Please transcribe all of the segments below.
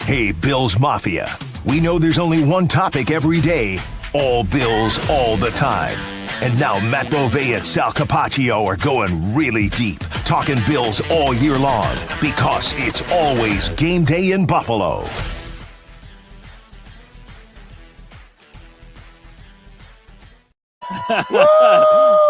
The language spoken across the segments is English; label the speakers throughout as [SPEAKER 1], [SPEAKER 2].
[SPEAKER 1] Hey, Bills Mafia. We know there's only one topic every day. All Bills, all the time. And now Matt Bovee and Sal Capaccio are going really deep, talking Bills all year long, because it's always game day in Buffalo.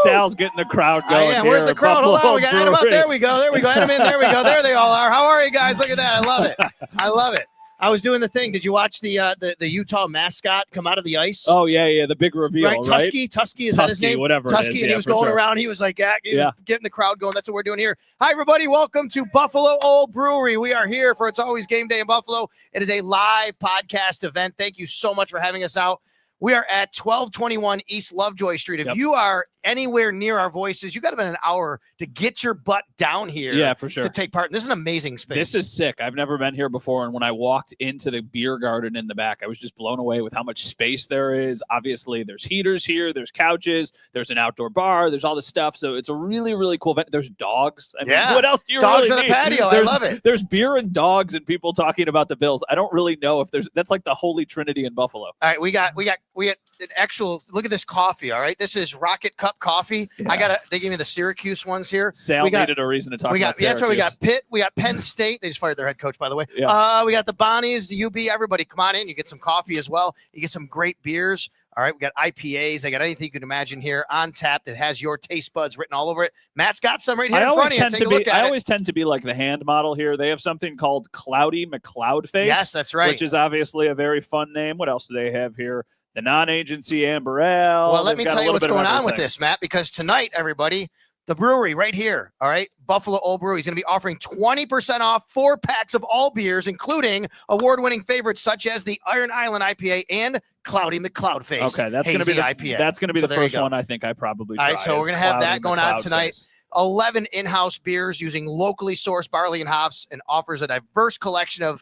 [SPEAKER 2] Sal's getting the crowd going.
[SPEAKER 3] Yeah, where's the crowd? Hold on, we got Adam up. There we go. Adam in. There we go. There they all are. How are you guys? Look at that. I love it. I love it. I was doing the thing. Did you watch the Utah mascot come out of the ice?
[SPEAKER 2] Oh, yeah. The big reveal, right?
[SPEAKER 3] Tusky, is that his name?
[SPEAKER 2] Whatever
[SPEAKER 3] Tusky, and he was going around. He was like, getting the crowd going. That's what we're doing here. Hi, everybody. Welcome to Buffalo Olde Brewery. We are here for It's Always Game Day in Buffalo. It is a live podcast event. Thank you so much for having us out. We are at 1221 East Lovejoy Street. If you are anywhere near our voices, you got about an hour to get your butt down here.
[SPEAKER 2] Yeah, for sure.
[SPEAKER 3] To take part. This is an amazing space.
[SPEAKER 2] This is sick. I've never been here before. And when I walked into the beer garden in the back, I was just blown away with how much space there is. Obviously, there's heaters here. There's couches. There's an outdoor bar. There's all this stuff. So it's a really, really cool event. There's dogs. I mean, what else do you
[SPEAKER 3] dogs
[SPEAKER 2] really
[SPEAKER 3] on the patio. I love it.
[SPEAKER 2] There's beer and dogs and people talking about the Bills. I don't really know if that's like the holy trinity in Buffalo.
[SPEAKER 3] All right, we got an actual look at this coffee. All right, this is Rocket Cup coffee.
[SPEAKER 2] Yeah.
[SPEAKER 3] they gave me the Syracuse ones here.
[SPEAKER 2] Sal needed a reason to talk about Syracuse.
[SPEAKER 3] That's right. We got Pitt. We got Penn State. They just fired their head coach, by the way. Yeah. We got the Bonnies, the UB. Everybody, come on in. You get some coffee as well. You get some great beers. All right, we got IPAs. They got anything you can imagine here on tap that has your taste buds written all over it. Matt's got some right here in front of you. Take a look at it.
[SPEAKER 2] I always tend to be like the hand model here. They have something called Cloudy McCloud Face.
[SPEAKER 3] Yes, that's right.
[SPEAKER 2] Which is obviously a very fun name. What else do they have here? The non-agency Amber Ale.
[SPEAKER 3] Well, let me tell you what's going on with this, Matt, because tonight, everybody, the brewery right here, all right, Buffalo Olde Brewery is going to be offering 20% off 4 packs of all beers, including award-winning favorites such as the Iron Island IPA and Cloudy McCloud Face.
[SPEAKER 2] Okay, that's going to be the IPA. That's going to be the first one I think I probably try.
[SPEAKER 3] All right, so we're going to have that going on tonight. 11 in-house beers using locally sourced barley and hops, and offers a diverse collection of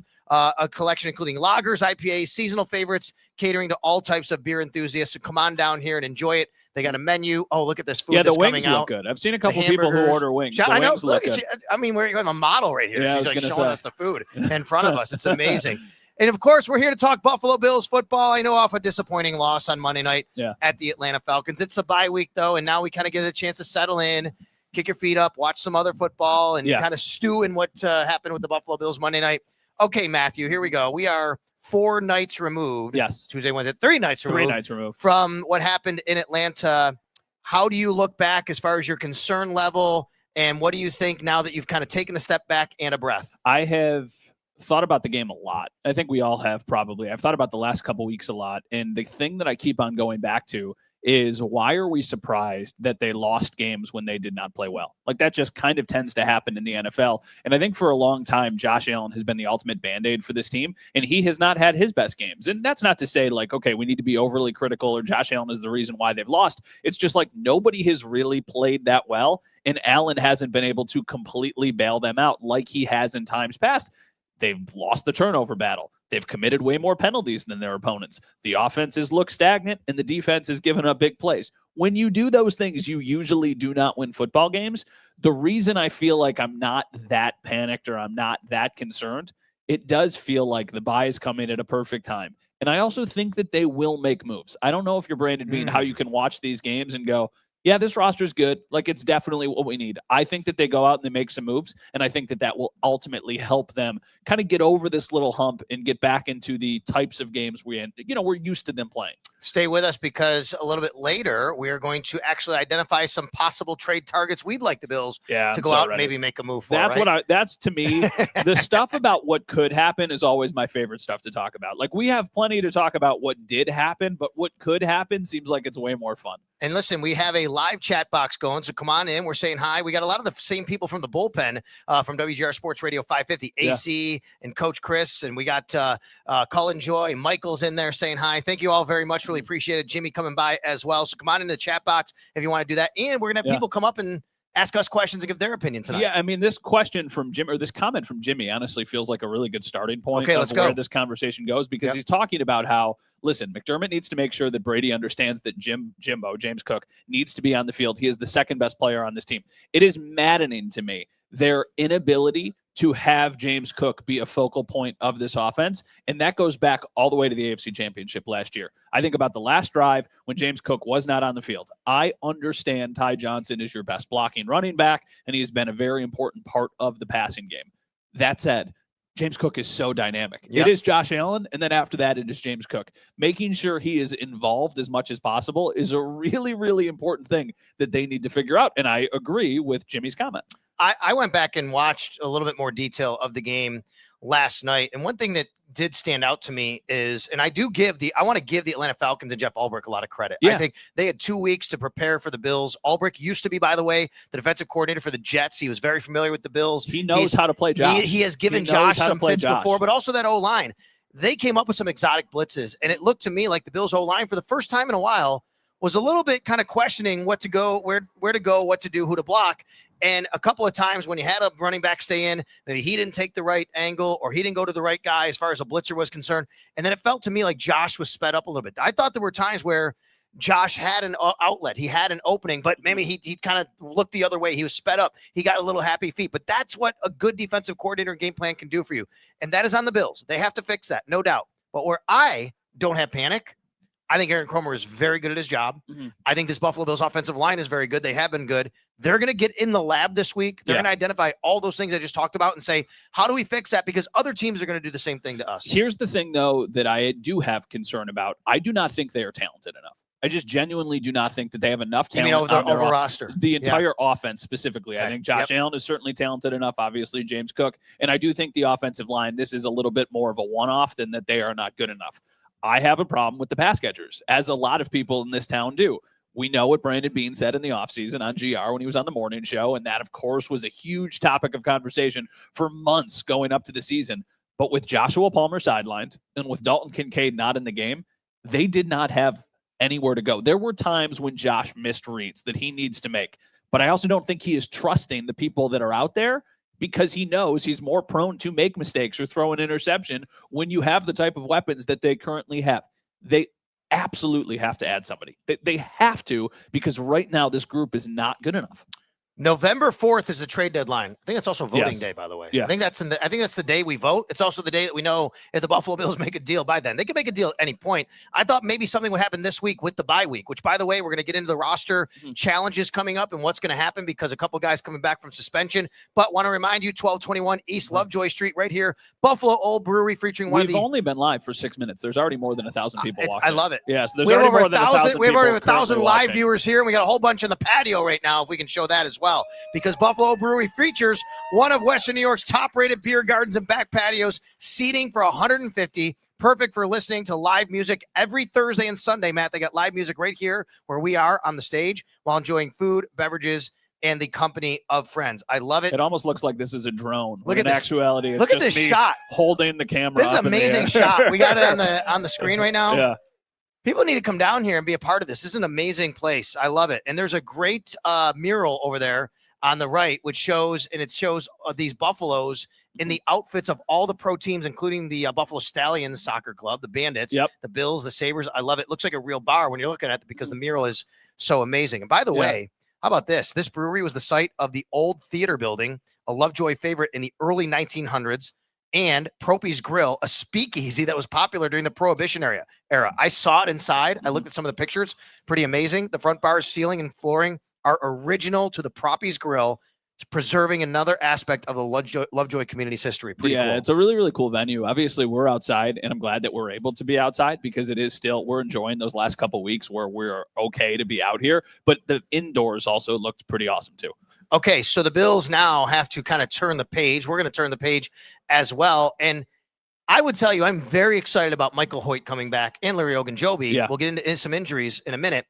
[SPEAKER 3] including lagers, IPAs, seasonal favorites, catering to all types of beer enthusiasts. So come on down here and enjoy it. They got a menu. Oh, look at this food.
[SPEAKER 2] Yeah, the
[SPEAKER 3] that's
[SPEAKER 2] wings
[SPEAKER 3] coming
[SPEAKER 2] look
[SPEAKER 3] out.
[SPEAKER 2] Good. I've seen a couple people who order wings.
[SPEAKER 3] I know.
[SPEAKER 2] Look,
[SPEAKER 3] I mean, we're going a model right here.
[SPEAKER 2] Yeah,
[SPEAKER 3] she's like showing us the food in front of us. It's amazing. And of course, we're here to talk Buffalo Bills football. I know off a disappointing loss on Monday night at the Atlanta Falcons. It's a bye week though, and now we kind of get a chance to settle in, kick your feet up, watch some other football, and kind of stew in what happened with the Buffalo Bills Monday night. Okay, Matthew, here we go. We are 4 nights removed.
[SPEAKER 2] Yes.
[SPEAKER 3] Tuesday, Wednesday, 3 nights removed.
[SPEAKER 2] 3 nights removed
[SPEAKER 3] from what happened in Atlanta. How do you look back as far as your concern level, and what do you think now that you've kind of taken a step back and a breath?
[SPEAKER 2] I have thought about the game a lot. I think we all have probably. I've thought about the last couple weeks a lot, and the thing that I keep on going back to is why are we surprised that they lost games when they did not play well? Like that just kind of tends to happen in the NFL. And I think for a long time, Josh Allen has been the ultimate Band-Aid for this team, and he has not had his best games. And that's not to say like, okay, we need to be overly critical or Josh Allen is the reason why they've lost. It's just like nobody has really played that well, and Allen hasn't been able to completely bail them out like he has in times past. They've lost the turnover battle. They've committed way more penalties than their opponents. The offenses look stagnant, and the defense is giving up big plays. When you do those things, you usually do not win football games. The reason I feel like I'm not that panicked or I'm not that concerned, it does feel like the buys come in at a perfect time. And I also think that they will make moves. I don't know if you're Brandon Bean, how you can watch these games and go, yeah, this roster is good. Like, it's definitely what we need. I think that they go out and they make some moves, and I think that that will ultimately help them kind of get over this little hump and get back into the types of games we're used to them playing.
[SPEAKER 3] Stay with us, because a little bit later, we are going to actually identify some possible trade targets we'd like the Bills to go out and maybe make a move for.
[SPEAKER 2] That's to me, the stuff about what could happen is always my favorite stuff to talk about. Like, we have plenty to talk about what did happen, but what could happen seems like it's way more fun.
[SPEAKER 3] And listen, we have a live chat box going, so come on in. We're saying hi. We got a lot of the same people from the bullpen from WGR Sports Radio 550, AC and Coach Chris, and we got Colin Joy, Michael's in there saying hi. Thank you all very much. Really appreciate it. Jimmy coming by as well. So come on into the chat box if you want to do that. And we're going to have people come up and ask us questions and give their opinion tonight.
[SPEAKER 2] Yeah, I mean, this question from Jim, or this comment from Jimmy, honestly feels like a really good starting point
[SPEAKER 3] of
[SPEAKER 2] where this conversation goes, because he's talking about how, listen, McDermott needs to make sure that Brady understands that James Cook, needs to be on the field. He is the second best player on this team. It is maddening to me, their inability to have James Cook be a focal point of this offense. And that goes back all the way to the AFC Championship last year. I think about the last drive when James Cook was not on the field. I understand Ty Johnson is your best blocking running back, and he has been a very important part of the passing game. That said, James Cook is so dynamic.
[SPEAKER 3] Yep.
[SPEAKER 2] It is Josh Allen, and then after that, it is James Cook. Making sure he is involved as much as possible is a really, really important thing that they need to figure out. And I agree with Jimmy's comment.
[SPEAKER 3] I went back and watched a little bit more detail of the game last night. And one thing that did stand out to me is, and I want to give the Atlanta Falcons and Jeff Ulbrich a lot of credit.
[SPEAKER 2] Yeah.
[SPEAKER 3] I think they had 2 weeks to prepare for the Bills. Ulbrich used to be, by the way, the defensive coordinator for the Jets. He was very familiar with the Bills.
[SPEAKER 2] He knows how to play Josh.
[SPEAKER 3] He has given Josh some fits before, but also that O-line. They came up with some exotic blitzes, and it looked to me like the Bills O-line for the first time in a while was a little bit kind of questioning what to go, where to go, what to do, who to block. And a couple of times when you had a running back stay in, maybe he didn't take the right angle or he didn't go to the right guy as far as a blitzer was concerned. And then it felt to me like Josh was sped up a little bit. I thought there were times where Josh had an outlet. He had an opening, but maybe he kind of looked the other way. He was sped up. He got a little happy feet. But that's what a good defensive coordinator game plan can do for you. And that is on the Bills. They have to fix that, no doubt. But where I don't have panic, I think Aaron Cromer is very good at his job. Mm-hmm. I think this Buffalo Bills offensive line is very good. They have been good. They're going to get in the lab this week. They're going to identify all those things I just talked about and say, how do we fix that? Because other teams are going to do the same thing to us.
[SPEAKER 2] Here's the thing, though, that I do have concern about. I do not think they are talented enough. I just genuinely do not think that they have enough talent.
[SPEAKER 3] You mean over roster?
[SPEAKER 2] The entire offense specifically. Okay. I think Josh Allen is certainly talented enough, obviously James Cook. And I do think the offensive line, this is a little bit more of a one-off than that they are not good enough. I have a problem with the pass catchers, as a lot of people in this town do. We know what Brandon Beane said in the offseason on GR when he was on the morning show, and that, of course, was a huge topic of conversation for months going up to the season. But with Joshua Palmer sidelined and with Dalton Kincaid not in the game, they did not have anywhere to go. There were times when Josh missed reads that he needs to make, but I also don't think he is trusting the people that are out there, because he knows he's more prone to make mistakes or throw an interception when you have the type of weapons that they currently have. They absolutely have to add somebody. They have to, because right now this group is not good enough.
[SPEAKER 3] November 4th is the trade deadline. I think it's also voting day, by the way.
[SPEAKER 2] Yeah.
[SPEAKER 3] I think that's the day we vote. It's also the day that we know if the Buffalo Bills make a deal by then. They can make a deal at any point. I thought maybe something would happen this week with the bye week, which, by the way, we're going to get into the roster challenges coming up and what's going to happen because a couple guys coming back from suspension. But want to remind you, 1221 East Lovejoy Street right here, Buffalo Olde Brewery featuring
[SPEAKER 2] We've only been live for 6 minutes. There's already more than 1,000 people watching.
[SPEAKER 3] I love it.
[SPEAKER 2] Yeah, so there's already more than 1,000
[SPEAKER 3] We have already 1,000 live
[SPEAKER 2] watching.
[SPEAKER 3] viewers here, and we got a whole bunch in the patio right now if we can show that as well. Because Buffalo Brewery features one of Western New York's top-rated beer gardens and back patios, seating for 150, perfect for listening to live music every Thursday and Sunday, Matt. They got live music right here where we are on the stage while enjoying food, beverages, and the company of friends. I love it.
[SPEAKER 2] It almost looks like this is a drone.
[SPEAKER 3] Look at this.
[SPEAKER 2] Actuality, it's
[SPEAKER 3] look at this shot.
[SPEAKER 2] Holding the camera.
[SPEAKER 3] This is an amazing shot. We got it on the screen right now.
[SPEAKER 2] Yeah.
[SPEAKER 3] People need to come down here and be a part of this. This is an amazing place. I love it. And there's a great mural over there on the right, which shows these Buffaloes in the outfits of all the pro teams, including the Buffalo Stallions soccer club, the Bandits, the Bills, the Sabres. I love it. It looks like a real bar when you're looking at it because the mural is so amazing. And by the way, how about this? This brewery was the site of the old theater building, a Lovejoy favorite in the early 1900s, and Propey's Grill, a speakeasy that was popular during the Prohibition era. I saw it inside. I looked at some of the pictures. Pretty amazing. The front bar's ceiling and flooring are original to the Propey's Grill. It's preserving another aspect of the Lovejoy community's history. Pretty cool.
[SPEAKER 2] It's a really, really cool venue. Obviously, we're outside, and I'm glad that we're able to be outside because it is still, we're enjoying those last couple of weeks where we're okay to be out here. But the indoors also looked pretty awesome, too.
[SPEAKER 3] Okay, so the Bills now have to kind of turn the page. We're going to turn the page as well. And I would tell you, I'm very excited about Michael Hoyt coming back and Larry Ogunjobi.
[SPEAKER 2] Yeah.
[SPEAKER 3] We'll get into some injuries in a minute.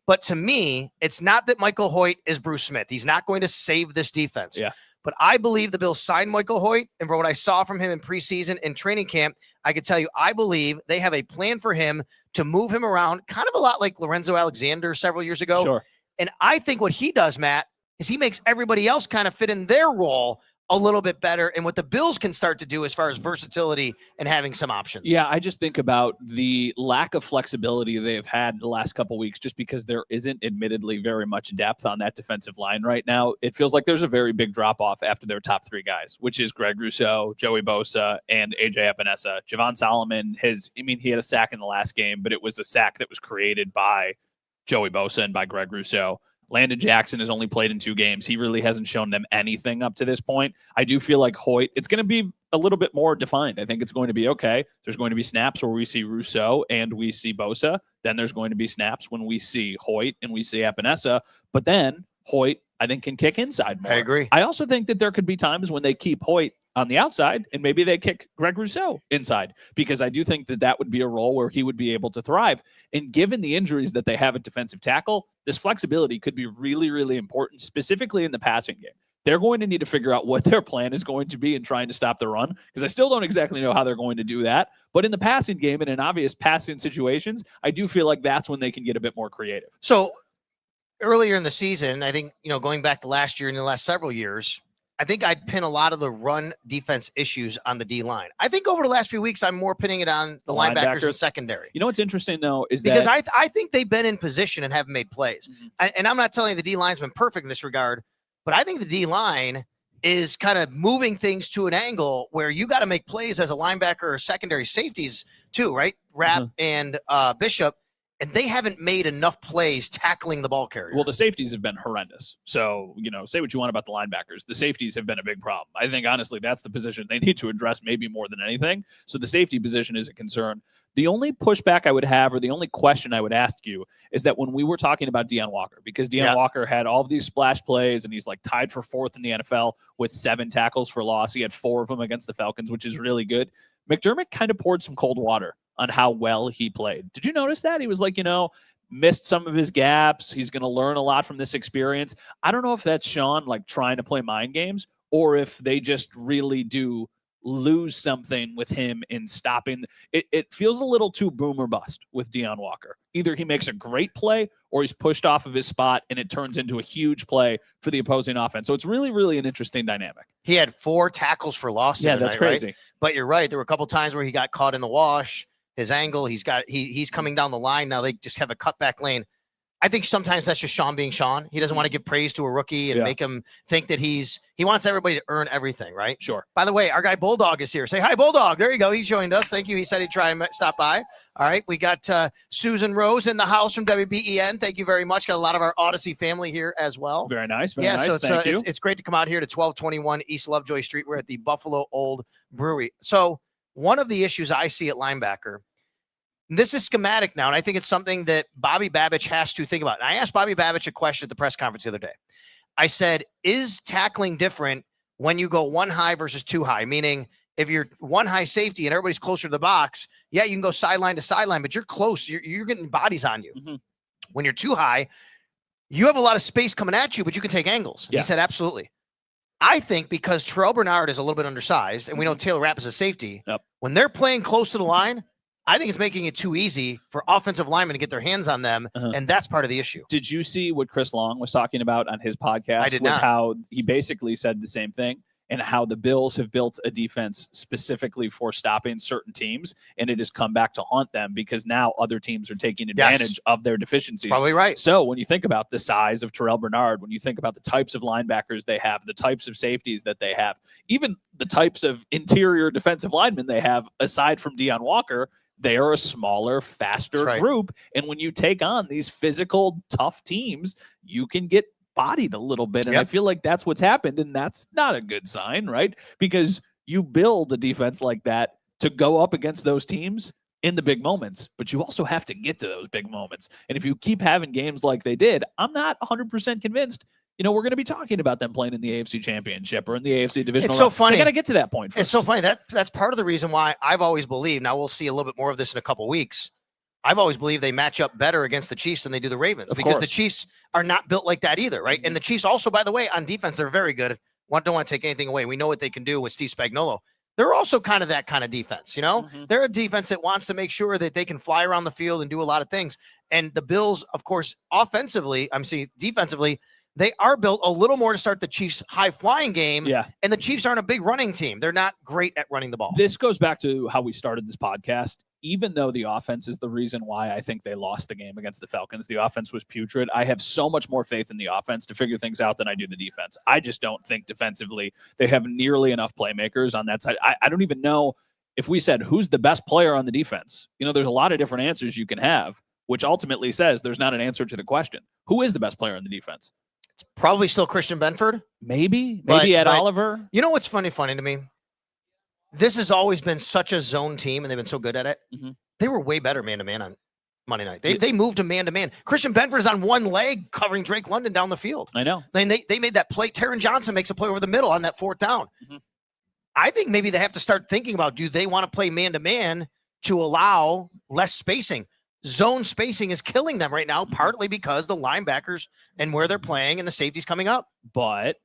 [SPEAKER 3] But to me, it's not that Michael Hoyt is Bruce Smith. He's not going to save this defense.
[SPEAKER 2] Yeah.
[SPEAKER 3] But I believe the Bills signed Michael Hoyt. And for what I saw from him in preseason and training camp, I could tell you, I believe they have a plan for him to move him around, kind of a lot like Lorenzo Alexander several years ago.
[SPEAKER 2] Sure.
[SPEAKER 3] And I think what he does, Matt, is he makes everybody else kind of fit in their role a little bit better and what the Bills can start to do as far as versatility and having some options.
[SPEAKER 2] Yeah, I just think about the lack of flexibility they've had the last couple of weeks just because there isn't admittedly very much depth on that defensive line right now. It feels like there's a very big drop-off after their top three guys, which is Greg Rousseau, Joey Bosa, and A.J. Epinesa. Javon Solomon he had a sack in the last game, but it was a sack that was created by Joey Bosa and by Greg Rousseau. Landon Jackson has only played in 2 games. He really hasn't shown them anything up to this point. I do feel like Hoyt, it's going to be a little bit more defined. I think it's going to be okay. There's going to be snaps where we see Rousseau and we see Bosa. Then there's going to be snaps when we see Hoyt and we see Epinesa. But then Hoyt, I think, can kick inside more.
[SPEAKER 3] I agree.
[SPEAKER 2] I also think that there could be times when they keep Hoyt on the outside and maybe they kick Greg Rousseau inside, because I do think that that would be a role where he would be able to thrive. And given the injuries that they have at defensive tackle, this flexibility could be really, really important, specifically in the passing game. They're going to need to figure out what their plan is going to be in trying to stop the run, because I still don't exactly know how they're going to do that. But in the passing game and in obvious passing situations, I do feel like that's when they can get a bit more creative.
[SPEAKER 3] So earlier in the season, I think, going back to last year and the last several years, I think I'd pin a lot of the run defense issues on the D-line. I think over the last few weeks, I'm more pinning it on the linebackers and secondary.
[SPEAKER 2] You know what's interesting, though, is
[SPEAKER 3] because
[SPEAKER 2] that
[SPEAKER 3] I think they've been in position and haven't made plays. And I'm not telling you the D-line's been perfect in this regard, but I think the D-line is kind of moving things to an angle where you got to make plays as a linebacker or secondary safeties too, right? Rapp and Bishop. And they haven't made enough plays tackling the ball carrier.
[SPEAKER 2] Well, the safeties have been horrendous. So, say what you want about the linebackers. The safeties have been a big problem. I think, honestly, that's the position they need to address maybe more than anything. So the safety position is a concern. The only pushback I would have, or the only question I would ask you, is that when we were talking about Deion Walker, because Deion Walker had all of these splash plays, and he's like tied for 4th in the NFL with 7 tackles for loss. He had 4 of them against the Falcons, which is really good. McDermott kind of poured some cold water on how well he played. Did you notice that? He was like, missed some of his gaps. He's going to learn a lot from this experience. I don't know if that's Sean like trying to play mind games, or if they just really do lose something with him in stopping. It feels a little too boom or bust with Deion Walker. Either he makes a great play or he's pushed off of his spot and it turns into a huge play for the opposing offense. So it's really, really an interesting dynamic.
[SPEAKER 3] He had 4 tackles for loss.
[SPEAKER 2] Yeah, that's crazy.
[SPEAKER 3] Right? But you're right. There were a couple times where he got caught in the wash. His angle, he's coming down the line. Now they just have a cutback lane. I think sometimes that's just Sean being Sean. He doesn't want to give praise to a rookie and make him think that he wants everybody to earn everything, right?
[SPEAKER 2] Sure.
[SPEAKER 3] By the way, our guy Bulldog is here. Say hi, Bulldog. There you go. He joined us. Thank you. He said he'd try and stop by. All right. We got Susan Rose in the house from WBEN. Thank you very much. Got a lot of our Odyssey family here as well.
[SPEAKER 2] Very nice. Very nice.
[SPEAKER 3] So
[SPEAKER 2] Thank you.
[SPEAKER 3] It's great to come out here to 1221 East Lovejoy Street. We're at the Buffalo Olde Brewery. So one of the issues I see at linebacker, this is schematic now, and I think it's something that Bobby Babich has to think about. And I asked Bobby Babich a question at the press conference the other day. I said, is tackling different when you go 1 high versus 2 high? Meaning, if you're 1 high safety and everybody's closer to the box, you can go sideline to sideline, but you're close. You're getting bodies on you. When you're 2 high, you have a lot of space coming at you, but you can take angles. He said, absolutely. I think because Terrell Bernard is a little bit undersized, and we know Taylor Rapp is a safety, when they're playing close to the line, I think it's making it too easy for offensive linemen to get their hands on them, and that's part of the issue.
[SPEAKER 2] Did you see what Chris Long was talking about on his podcast?
[SPEAKER 3] I did not.
[SPEAKER 2] How he basically said the same thing, and how the Bills have built a defense specifically for stopping certain teams, and it has come back to haunt them because now other teams are taking advantage of their deficiencies.
[SPEAKER 3] Probably right.
[SPEAKER 2] So when you think about the size of Terrell Bernard, when you think about the types of linebackers they have, the types of safeties that they have, even the types of interior defensive linemen they have, aside from Deion Walker, they are a smaller, faster group. And when you take on these physical, tough teams, you can get bodied a little bit. And I feel like that's what's happened. And that's not a good sign, right? Because you build a defense like that to go up against those teams in the big moments, but you also have to get to those big moments. And if you keep having games like they did, I'm not 100% convinced we're going to be talking about them playing in the AFC Championship or in the AFC Divisional.
[SPEAKER 3] It's so funny.
[SPEAKER 2] They got to get to that point first.
[SPEAKER 3] It's so funny. That's part of the reason why I've always believed, now we'll see a little bit more of this in a couple of weeks, I've always believed they match up better against the Chiefs than they do the Ravens, because the Chiefs are not built like that either, right? And the Chiefs also, by the way, on defense, they're very good. Don't want to take anything away. We know what they can do with Steve Spagnuolo. They're also kind of that kind of defense, They're a defense that wants to make sure that they can fly around the field and do a lot of things. And the Bills, of course, defensively, they are built a little more to start the Chiefs' high-flying game.
[SPEAKER 2] Yeah.
[SPEAKER 3] And the Chiefs aren't a big running team. They're not great at running the ball.
[SPEAKER 2] This goes back to how we started this podcast. Even though the offense is the reason why I think they lost the game against the Falcons, the offense was putrid. I have so much more faith in the offense to figure things out than I do the defense. I just don't think defensively they have nearly enough playmakers on that side. I don't even know if we said who's the best player on the defense. There's a lot of different answers you can have, which ultimately says there's not an answer to the question. Who is the best player on the defense?
[SPEAKER 3] It's probably still Christian Benford.
[SPEAKER 2] Maybe Ed Oliver.
[SPEAKER 3] You know what's funny to me? This has always been such a zone team, and they've been so good at it.
[SPEAKER 2] Mm-hmm.
[SPEAKER 3] They were way better man-to-man on Monday night. They moved to man-to-man. Christian Benford is on one leg covering Drake London down the field.
[SPEAKER 2] I know.
[SPEAKER 3] Then they made that play. Taron Johnson makes a play over the middle on that fourth down.
[SPEAKER 2] Mm-hmm.
[SPEAKER 3] I think maybe they have to start thinking about, do they want to play man-to-man to allow less spacing? Zone spacing is killing them right now, partly because the linebackers and where they're playing and the safeties coming up.
[SPEAKER 2] But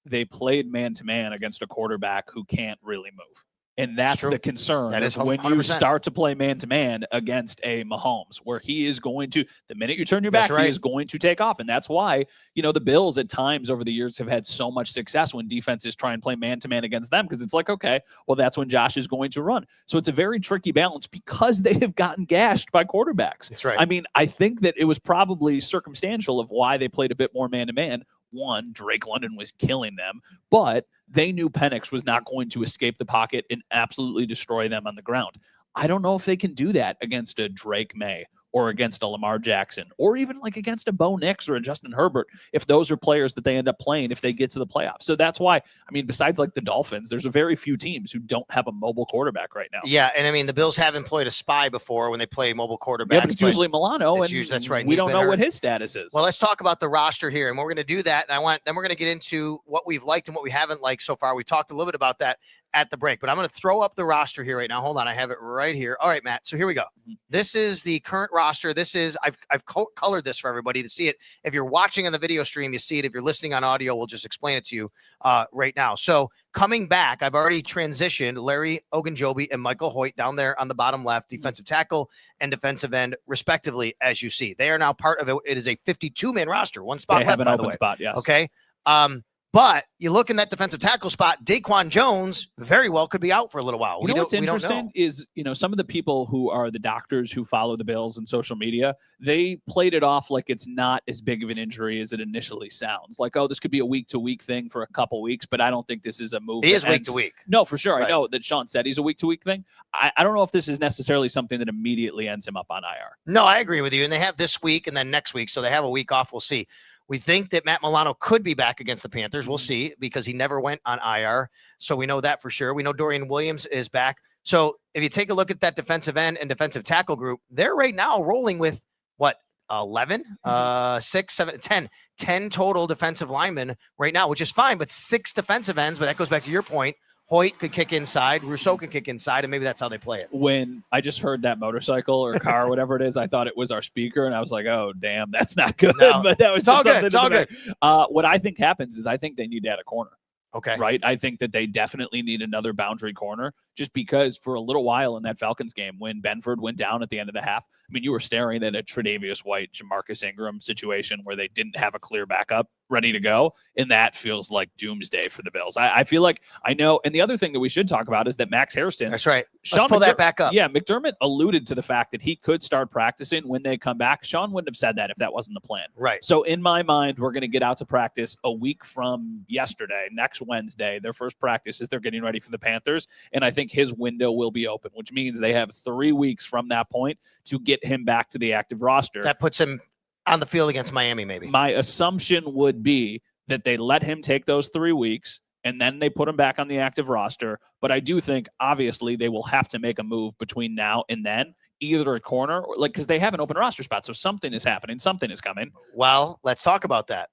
[SPEAKER 2] they played man-to-man against a quarterback who can't really move. And that's the concern.
[SPEAKER 3] That is
[SPEAKER 2] when you start to play man-to-man against a Mahomes, where he is going to, the minute you turn your back, he is going to take off. And that's why, the Bills at times over the years have had so much success when defenses try and play man-to-man against them, because it's like, okay, well, that's when Josh is going to run. So it's a very tricky balance because they have gotten gashed by quarterbacks.
[SPEAKER 3] That's right.
[SPEAKER 2] I mean, I think that it was probably circumstantial of why they played a bit more man-to-man. One, Drake London was killing them, but they knew Penix was not going to escape the pocket and absolutely destroy them on the ground. I don't know if they can do that against a Drake May or against a Lamar Jackson or even like against a Bo Nix or a Justin Herbert, if those are players that they end up playing if they get to the playoffs. So that's why, besides like the Dolphins, there's a very few teams who don't have a mobile quarterback right now.
[SPEAKER 3] Yeah, and the Bills have employed a spy before when they play mobile quarterbacks.
[SPEAKER 2] Yeah, but it's usually Milano,
[SPEAKER 3] that's right.
[SPEAKER 2] We don't know what his status is.
[SPEAKER 3] Well, let's talk about the roster here, and we're going to do that. And then we're going to get into what we've liked and what we haven't liked so far. We talked a little bit about that at the break, but I'm going to throw up the roster here right now. Hold on, I have it right here. All right, Matt. So here we go. Mm-hmm. This is the current roster. This is I've colored this for everybody to see it. If you're watching on the video stream, you see it. If you're listening on audio, we'll just explain it to you right now. So coming back, I've already transitioned Larry Ogunjobi and Michael Hoyt down there on the bottom left, defensive tackle and defensive end, respectively. As you see, they are now part of it. It is a 52-man roster, one spot left.
[SPEAKER 2] Have an open spot, yes.
[SPEAKER 3] Okay. But you look in that defensive tackle spot, Daquan Jones very well could be out for a little while.
[SPEAKER 2] What's interesting is, some of the people who are the doctors who follow the Bills and social media, they played it off like it's not as big of an injury as it initially sounds. Like, oh, this could be a week-to-week thing for a couple weeks, but I don't think this is a move.
[SPEAKER 3] He is week-to-week.
[SPEAKER 2] No, for sure. Right. I know that Sean said he's a week-to-week thing. I don't know if this is necessarily something that immediately ends him up on IR.
[SPEAKER 3] No, I agree with you. And they have this week and then next week, so they have a week off. We'll see. We think that Matt Milano could be back against the Panthers. We'll see, because he never went on IR. So we know that for sure. We know Dorian Williams is back. So if you take a look at that defensive end and defensive tackle group, they're right now rolling with 11, 6, 7, 10 total defensive linemen right now, which is fine, but 6 defensive ends. But that goes back to your point. Hoyt could kick inside, Rousseau could kick inside, and maybe that's how they play it.
[SPEAKER 2] When I just heard that motorcycle or car or whatever it is, I thought it was our speaker, and I was like, oh, damn, that's not good.
[SPEAKER 3] No,
[SPEAKER 2] but that was
[SPEAKER 3] it's all good. It's all good.
[SPEAKER 2] What I think happens is I think they need to add a corner.
[SPEAKER 3] Okay.
[SPEAKER 2] Right? I think that they definitely need another boundary corner, just because for a little while in that Falcons game, when Benford went down at the end of the half, you were staring at a Tre'Davious White, Jamarcus Ingram situation where they didn't have a clear backup ready to go. And that feels like doomsday for the Bills. I feel like I know. And the other thing that we should talk about is that Max Hairston.
[SPEAKER 3] That's right. Let's pull that back up.
[SPEAKER 2] Yeah. McDermott alluded to the fact that he could start practicing when they come back. Sean wouldn't have said that if that wasn't the plan.
[SPEAKER 3] Right.
[SPEAKER 2] So in my mind, we're going to get out to practice a week from yesterday, next Wednesday. Their first practice is they're getting ready for the Panthers. And I think his window will be open, which means they have 3 weeks from that point to get him back to the active roster.
[SPEAKER 3] That puts him on the field against Miami, maybe.
[SPEAKER 2] My assumption would be that they let him take those 3 weeks and then they put him back on the active roster. But I do think, obviously, they will have to make a move between now and then, either a corner or because they have an open roster spot. So something is happening. Something is coming.
[SPEAKER 3] Well, let's talk about that.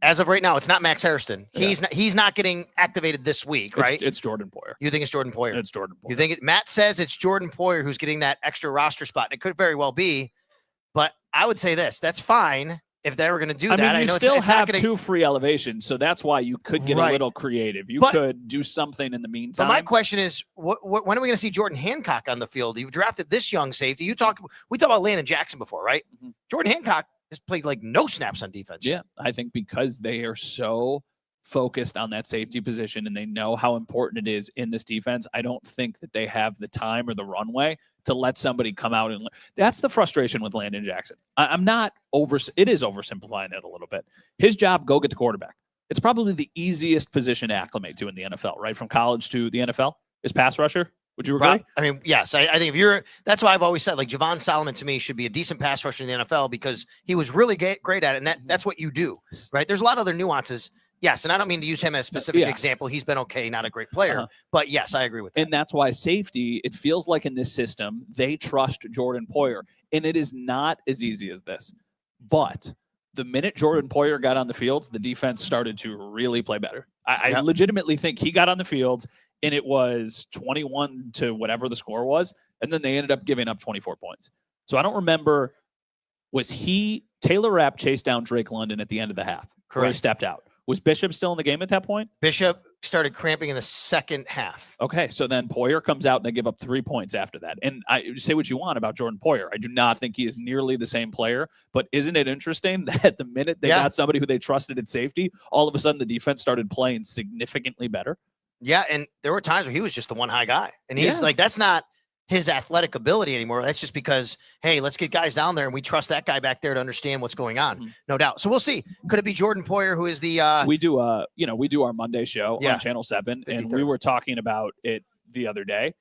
[SPEAKER 3] As of right now, it's not Max Hairston.
[SPEAKER 2] Yeah.
[SPEAKER 3] He's not getting activated this week, right?
[SPEAKER 2] It's Jordan Poyer.
[SPEAKER 3] You think it's Jordan Poyer?
[SPEAKER 2] It's Jordan Poyer.
[SPEAKER 3] You think Matt says it's Jordan Poyer who's getting that extra roster spot. And it could very well be, but I would say this: that's fine if they were going to do that.
[SPEAKER 2] I know still it's have 2 free elevations, so that's why you could get a little creative. You could do something in the meantime.
[SPEAKER 3] But my question is, when are we going to see Jordan Hancock on the field? You've drafted this young safety. We talked about Landon Jackson before, right? Mm-hmm. Jordan Hancock has played like no snaps on defense.
[SPEAKER 2] Yeah, I think because they are so focused on that safety position and they know how important it is in this defense, I don't think that they have the time or the runway to let somebody come out and that's the frustration with Landon Jackson. I'm not it is oversimplifying it a little bit. His job, go get the quarterback. It's probably the easiest position to acclimate to in the NFL, right? From college to the NFL is pass rusher. Would you agree?
[SPEAKER 3] Right. I mean, yes. I think that's why I've always said, like, Javon Solomon to me should be a decent pass rusher in the NFL because he was really great at it. And that's what you do, right? There's a lot of other nuances. Yes, and I don't mean to use him as a specific example. He's been okay, not a great player. But yes, I agree with that.
[SPEAKER 2] And that's why safety, it feels like in this system, they trust Jordan Poyer. And it is not as easy as this. But the minute Jordan Poyer got on the field, the defense started to really play better. I legitimately think he got on the field, and it was 21 to whatever the score was, and then they ended up giving up 24 points. So I don't remember, Taylor Rapp chased down Drake London at the end of the half.
[SPEAKER 3] Correct.
[SPEAKER 2] Where he stepped out. Was Bishop still in the game at that point?
[SPEAKER 3] Bishop started cramping in the second half.
[SPEAKER 2] Okay, so then Poyer comes out and they give up 3 points after that. And I say what you want about Jordan Poyer. I do not think he is nearly the same player, but isn't it interesting that the minute they got somebody who they trusted at safety, all of a sudden the defense started playing significantly better?
[SPEAKER 3] Yeah, and there were times where he was just the one high guy. And he's like, that's not his athletic ability anymore. That's just because, hey, let's get guys down there and we trust that guy back there to understand what's going on. No doubt. So we'll see. Could it be Jordan Poyer, who is the
[SPEAKER 2] we do our Monday show on Channel 7, and we were talking about it the other day.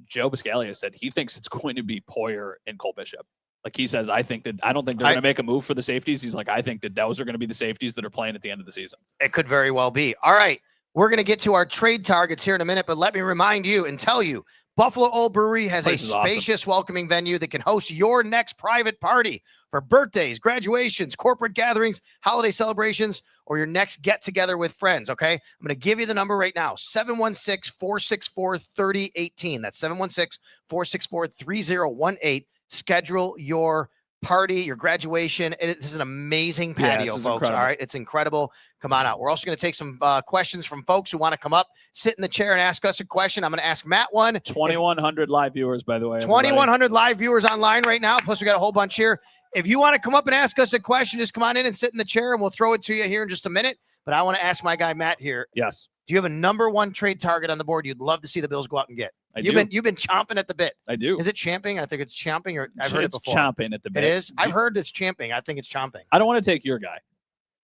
[SPEAKER 2] Joe Biscaglia said he thinks it's going to be Poyer and Cole Bishop. Like he says, I don't think they're going to make a move for the safeties. He's like, I think that those are going to be the safeties that are playing at the end of the season.
[SPEAKER 3] It could very well be. All right. We're going to get to our trade targets here in a minute, but let me remind you and tell you, Buffalo Olde Brewery has a spacious, welcoming venue that can host your next private party for birthdays, graduations, corporate gatherings, holiday celebrations, or your next get-together with friends, okay? I'm going to give you the number right now, 716-464-3018. That's 716-464-3018. Schedule your party, your graduation. This is an amazing patio, folks.
[SPEAKER 2] Incredible.
[SPEAKER 3] All right, it's incredible. Come on out. We're also going to take some questions from folks who want to come up, sit in the chair, and ask us a question. I'm going to ask Matt one.
[SPEAKER 2] 2,100 live viewers, by the way.
[SPEAKER 3] 2,100 live viewers online right now. Plus, we got a whole bunch here. If you want to come up and ask us a question, just come on in and sit in the chair, and we'll throw it to you here in just a minute. But I want to ask my guy Matt here.
[SPEAKER 2] Yes.
[SPEAKER 3] Do you have a number one trade target on the board you'd love to see the Bills go out and get? You've been chomping at the bit.
[SPEAKER 2] I do.
[SPEAKER 3] Is it champing? I think it's champing, or I've heard it before.
[SPEAKER 2] Chomping at the bit.
[SPEAKER 3] It is? I've heard it's champing. I think it's chomping.
[SPEAKER 2] I don't want to take your guy.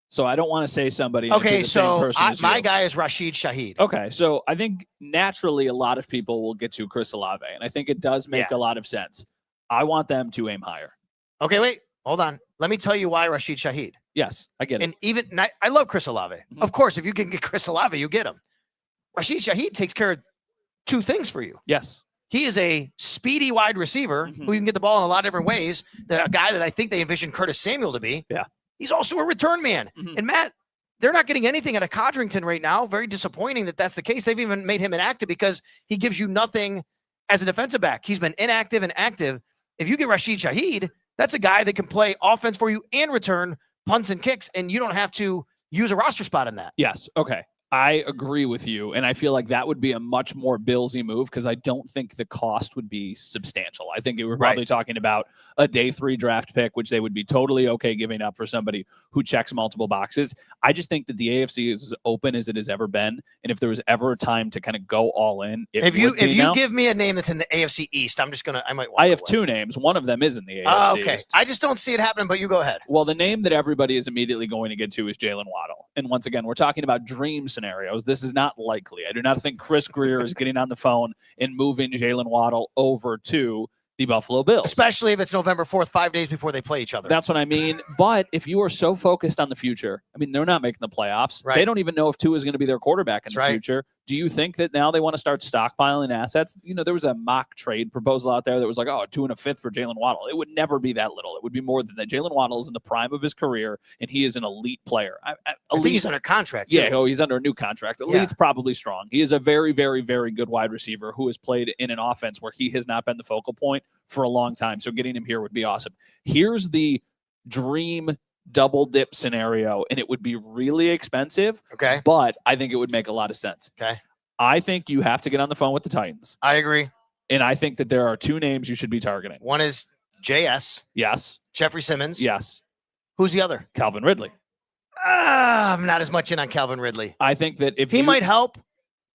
[SPEAKER 2] So I don't want to say somebody.
[SPEAKER 3] Okay, so my guy is Rashid Shaheed.
[SPEAKER 2] Okay, so I think naturally a lot of people will get to Chris Olave, and I think it does make a lot of sense. I want them to aim higher.
[SPEAKER 3] Okay, wait. Hold on. Let me tell you why Rashid Shaheed.
[SPEAKER 2] Yes, I get it.
[SPEAKER 3] And I love Chris Olave. Of course, if you can get Chris Olave, you get him. Rashid Shaheed takes care of two things for you.
[SPEAKER 2] Yes.
[SPEAKER 3] He is a speedy wide receiver who you can get the ball in a lot of different ways. That a guy that I think they envision Curtis Samuel to be.
[SPEAKER 2] Yeah.
[SPEAKER 3] He's also a return man. And Matt, they're not getting anything out of Codrington right now. Very disappointing that that's the case. They've even made him inactive because he gives you nothing as a defensive back. He's been inactive and active. If you get Rashid Shaheed, that's a guy that can play offense for you and return punts and kicks, and you don't have to use a roster spot in that.
[SPEAKER 2] Yes. Okay. I agree with you, and I feel like that would be a much more Billsy move because I don't think the cost would be substantial. I think we're probably talking about a day 3 draft pick, which they would be totally okay giving up for somebody who checks multiple boxes. I just think that the AFC is as open as it has ever been, and if there was ever a time to kind of go all in, if you
[SPEAKER 3] give me a name that's in the AFC East, I might.
[SPEAKER 2] I have 2 names. One of them is in the AFC
[SPEAKER 3] okay.
[SPEAKER 2] East.
[SPEAKER 3] I just don't see it happening, but you go ahead.
[SPEAKER 2] Well, the name that everybody is immediately going to get to is Jalen Waddle, and once again, we're talking about dream scenarios. This is not likely. I do not think Chris Greer is getting on the phone and moving Jalen Waddle over to the Buffalo Bills.
[SPEAKER 3] Especially if it's November 4th, 5 days before they play each other.
[SPEAKER 2] That's what I mean. But if you are so focused on the future, I mean, they're not making the playoffs. Right. They don't even know if Tua is going to be their quarterback in the future. Do you think that now they want to start stockpiling assets? You know, there was a mock trade proposal out there that was like, 2 and a fifth for Jalen Waddle. It would never be that little. It would be more than that. Jalen Waddle is in the prime of his career, and he is an elite player.
[SPEAKER 3] I think he's under contract,
[SPEAKER 2] too. Yeah, he's under a new contract. Elite's probably strong. He is a very, very, very good wide receiver who has played in an offense where he has not been the focal point for a long time. So getting him here would be awesome. Here's the dream double dip scenario, and it would be really expensive.
[SPEAKER 3] Okay.
[SPEAKER 2] But I think it would make a lot of sense.
[SPEAKER 3] Okay.
[SPEAKER 2] I think you have to get on the phone with the Titans.
[SPEAKER 3] I agree.
[SPEAKER 2] And I think that there are 2 names you should be targeting.
[SPEAKER 3] One is JS.
[SPEAKER 2] Yes.
[SPEAKER 3] Jeffrey Simmons.
[SPEAKER 2] Yes.
[SPEAKER 3] Who's the other?
[SPEAKER 2] Calvin Ridley.
[SPEAKER 3] I'm not as much in on Calvin Ridley.
[SPEAKER 2] I think that if
[SPEAKER 3] he might help.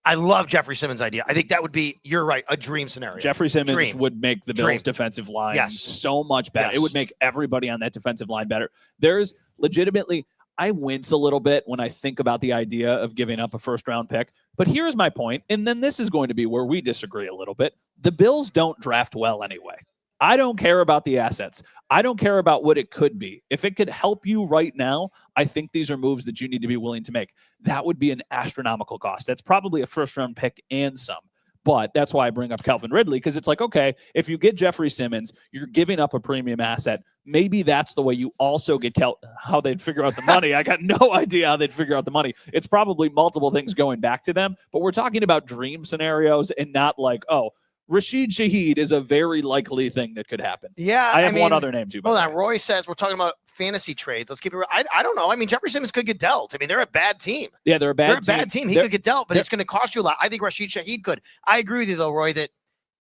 [SPEAKER 3] I love Jeffrey Simmons' idea. I think that would be, you're right, a dream scenario.
[SPEAKER 2] Jeffrey Simmons would make the Bills' defensive line so much better. It would make everybody on that defensive line better. There's legitimately, I wince a little bit when I think about the idea of giving up a first-round pick. But here's my point, and then this is going to be where we disagree a little bit. The Bills don't draft well anyway. I don't care about the assets. I don't care about what it could be. If it could help you right now, I think these are moves that you need to be willing to make. That would be an astronomical cost. That's probably a first-round pick and some. But that's why I bring up Calvin Ridley, because it's like, okay, if you get Jeffrey Simmons, you're giving up a premium asset. Maybe that's the way you also get how they'd figure out the money. I got no idea how they'd figure out the money. It's probably multiple things going back to them, but we're talking about dream scenarios and not like, oh, Rashid Shaheed is a very likely thing that could happen.
[SPEAKER 3] Yeah.
[SPEAKER 2] I have one other name too.
[SPEAKER 3] Hold on. Roy says we're talking about fantasy trades. Let's keep it real. I don't know. I mean, Jeffrey Simmons could get dealt. I mean, they're a bad team.
[SPEAKER 2] Yeah, they're a bad team.
[SPEAKER 3] He could get dealt, but it's going to cost you a lot. I think Rashid Shaheed could. I agree with you, though, Roy, that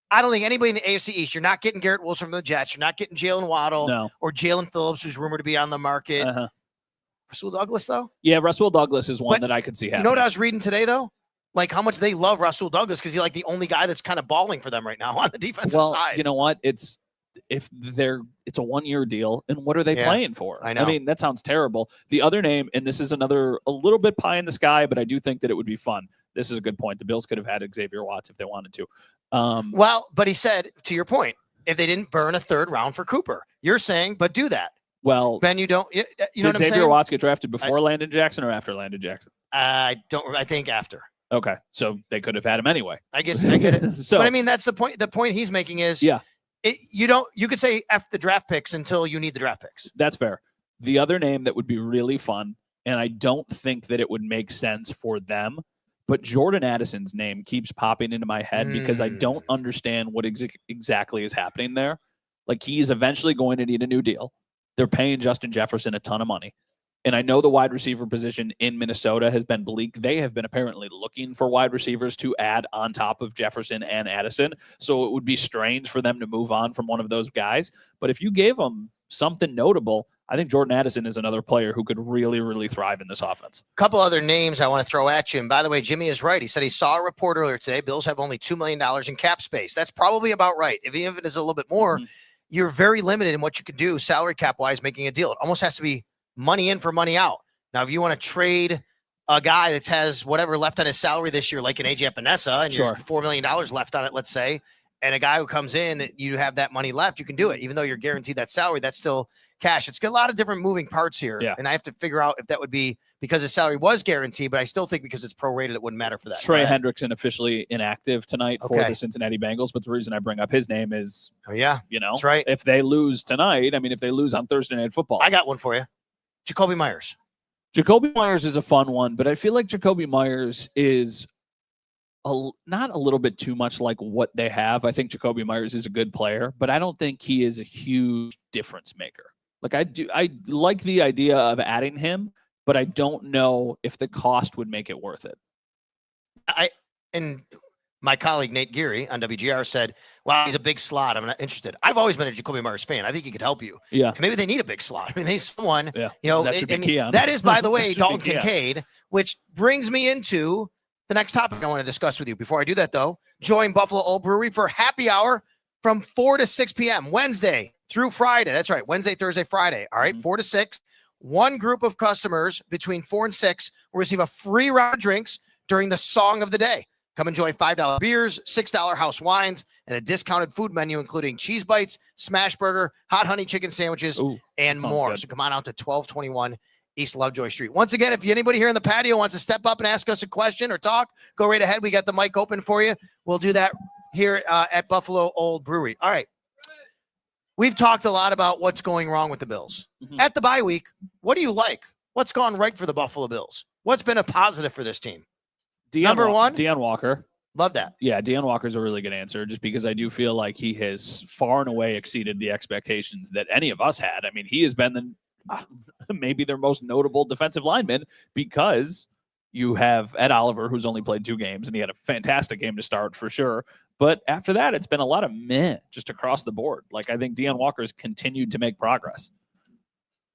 [SPEAKER 3] I don't think anybody in the AFC East, you're not getting Garrett Wilson from the Jets. You're not getting Jalen Waddle or Jalen Phillips, who's rumored to be on the market. Rasul Douglas, though?
[SPEAKER 2] Yeah, Rasul Douglas is one that I could see happening.
[SPEAKER 3] You know what I was reading today, though? Like how much they love Rasul Douglas because he's like the only guy that's kind of balling for them right now on the defensive side.
[SPEAKER 2] You know what? It's a 1-year deal, and what are they playing for?
[SPEAKER 3] I know.
[SPEAKER 2] I mean, that sounds terrible. The other name, and this is a little bit pie in the sky, but I do think that it would be fun. This is a good point. The Bills could have had Xavier Watts if they wanted to.
[SPEAKER 3] But he said, to your point, if they didn't burn a third round for Cooper, you're saying, but do that.
[SPEAKER 2] Well,
[SPEAKER 3] Ben, you know what I'm saying?
[SPEAKER 2] Did Xavier Watts get drafted before Landon Jackson or after Landon Jackson?
[SPEAKER 3] I think after.
[SPEAKER 2] Okay, so they could have had him anyway.
[SPEAKER 3] I guess I get it. But I mean, that's the point. The point he's making is, you could say F the draft picks until you need the draft picks.
[SPEAKER 2] That's fair. The other name that would be really fun, and I don't think that it would make sense for them, but Jordan Addison's name keeps popping into my head because I don't understand what exactly is happening there. Like, he is eventually going to need a new deal. They're paying Justin Jefferson a ton of money. And I know the wide receiver position in Minnesota has been bleak. They have been apparently looking for wide receivers to add on top of Jefferson and Addison. So it would be strange for them to move on from one of those guys. But if you gave them something notable, I think Jordan Addison is another player who could really, really thrive in this offense.
[SPEAKER 3] A couple other names I want to throw at you. And by the way, Jimmy is right. He said he saw a report earlier today. Bills have only $2 million in cap space. That's probably about right. Even if it is a little bit more, you're very limited in what you could do salary cap wise making a deal. It almost has to be money in for money out. Now, if you want to trade a guy that has whatever left on his salary this year, like an AJ Epinesa, and you're $4 million left on it, let's say, and a guy who comes in, you have that money left, you can do it. Even though you're guaranteed that salary, that's still cash. It's got a lot of different moving parts here.
[SPEAKER 2] Yeah.
[SPEAKER 3] And I have to figure out if that would be because his salary was guaranteed, but I still think because it's prorated, it wouldn't matter for that.
[SPEAKER 2] Trey Hendrickson officially inactive tonight for the Cincinnati Bengals. But the reason I bring up his name is,
[SPEAKER 3] that's right.
[SPEAKER 2] If they lose tonight, I mean, if they lose on Thursday Night Football.
[SPEAKER 3] I got one for you. Jacoby Myers.
[SPEAKER 2] Jacoby Myers is a fun one, but I feel like Jacoby Myers is not a little bit too much like what they have. I think Jacoby Myers is a good player, but I don't think he is a huge difference maker. Like, I like the idea of adding him, but I don't know if the cost would make it worth it.
[SPEAKER 3] And my colleague Nate Geary on WGR said, "Wow, he's a big slot. I'm not interested." I've always been a Jacoby Myers fan. I think he could help you.
[SPEAKER 2] Yeah,
[SPEAKER 3] and maybe they need a big slot. I mean, they someone.
[SPEAKER 2] Yeah, that
[SPEAKER 3] is, by the way, Dalton Kincaid, which brings me into the next topic I want to discuss with you. Before I do that, though, join Buffalo Olde Brewery for happy hour from 4 to 6 p.m. Wednesday through Friday. That's right, Wednesday, Thursday, Friday. All right, 4 to 6. One group of customers between 4 and 6 will receive a free round of drinks during the song of the day. Come enjoy $5 beers, $6 house wines, and a discounted food menu, including cheese bites, smash burger, hot honey chicken sandwiches, and more.
[SPEAKER 2] Good.
[SPEAKER 3] So come on out to 1221 East Lovejoy Street. Once again, if anybody here in the patio wants to step up and ask us a question or talk, go right ahead. We got the mic open for you. We'll do that here at Buffalo Olde Brewery. All right. We've talked a lot about what's going wrong with the Bills. At the bye week, what do you like? What's gone right for the Buffalo Bills? What's been a positive for this team? Number one?
[SPEAKER 2] Deion Walker.
[SPEAKER 3] Love that.
[SPEAKER 2] Yeah, Deion Walker's a really good answer just because I do feel like he has far and away exceeded the expectations that any of us had. I mean, he has been maybe their most notable defensive lineman because you have Ed Oliver, who's only played 2 games, and he had a fantastic game to start for sure. But after that, it's been a lot of meh just across the board. Like, I think Deion Walker's continued to make progress.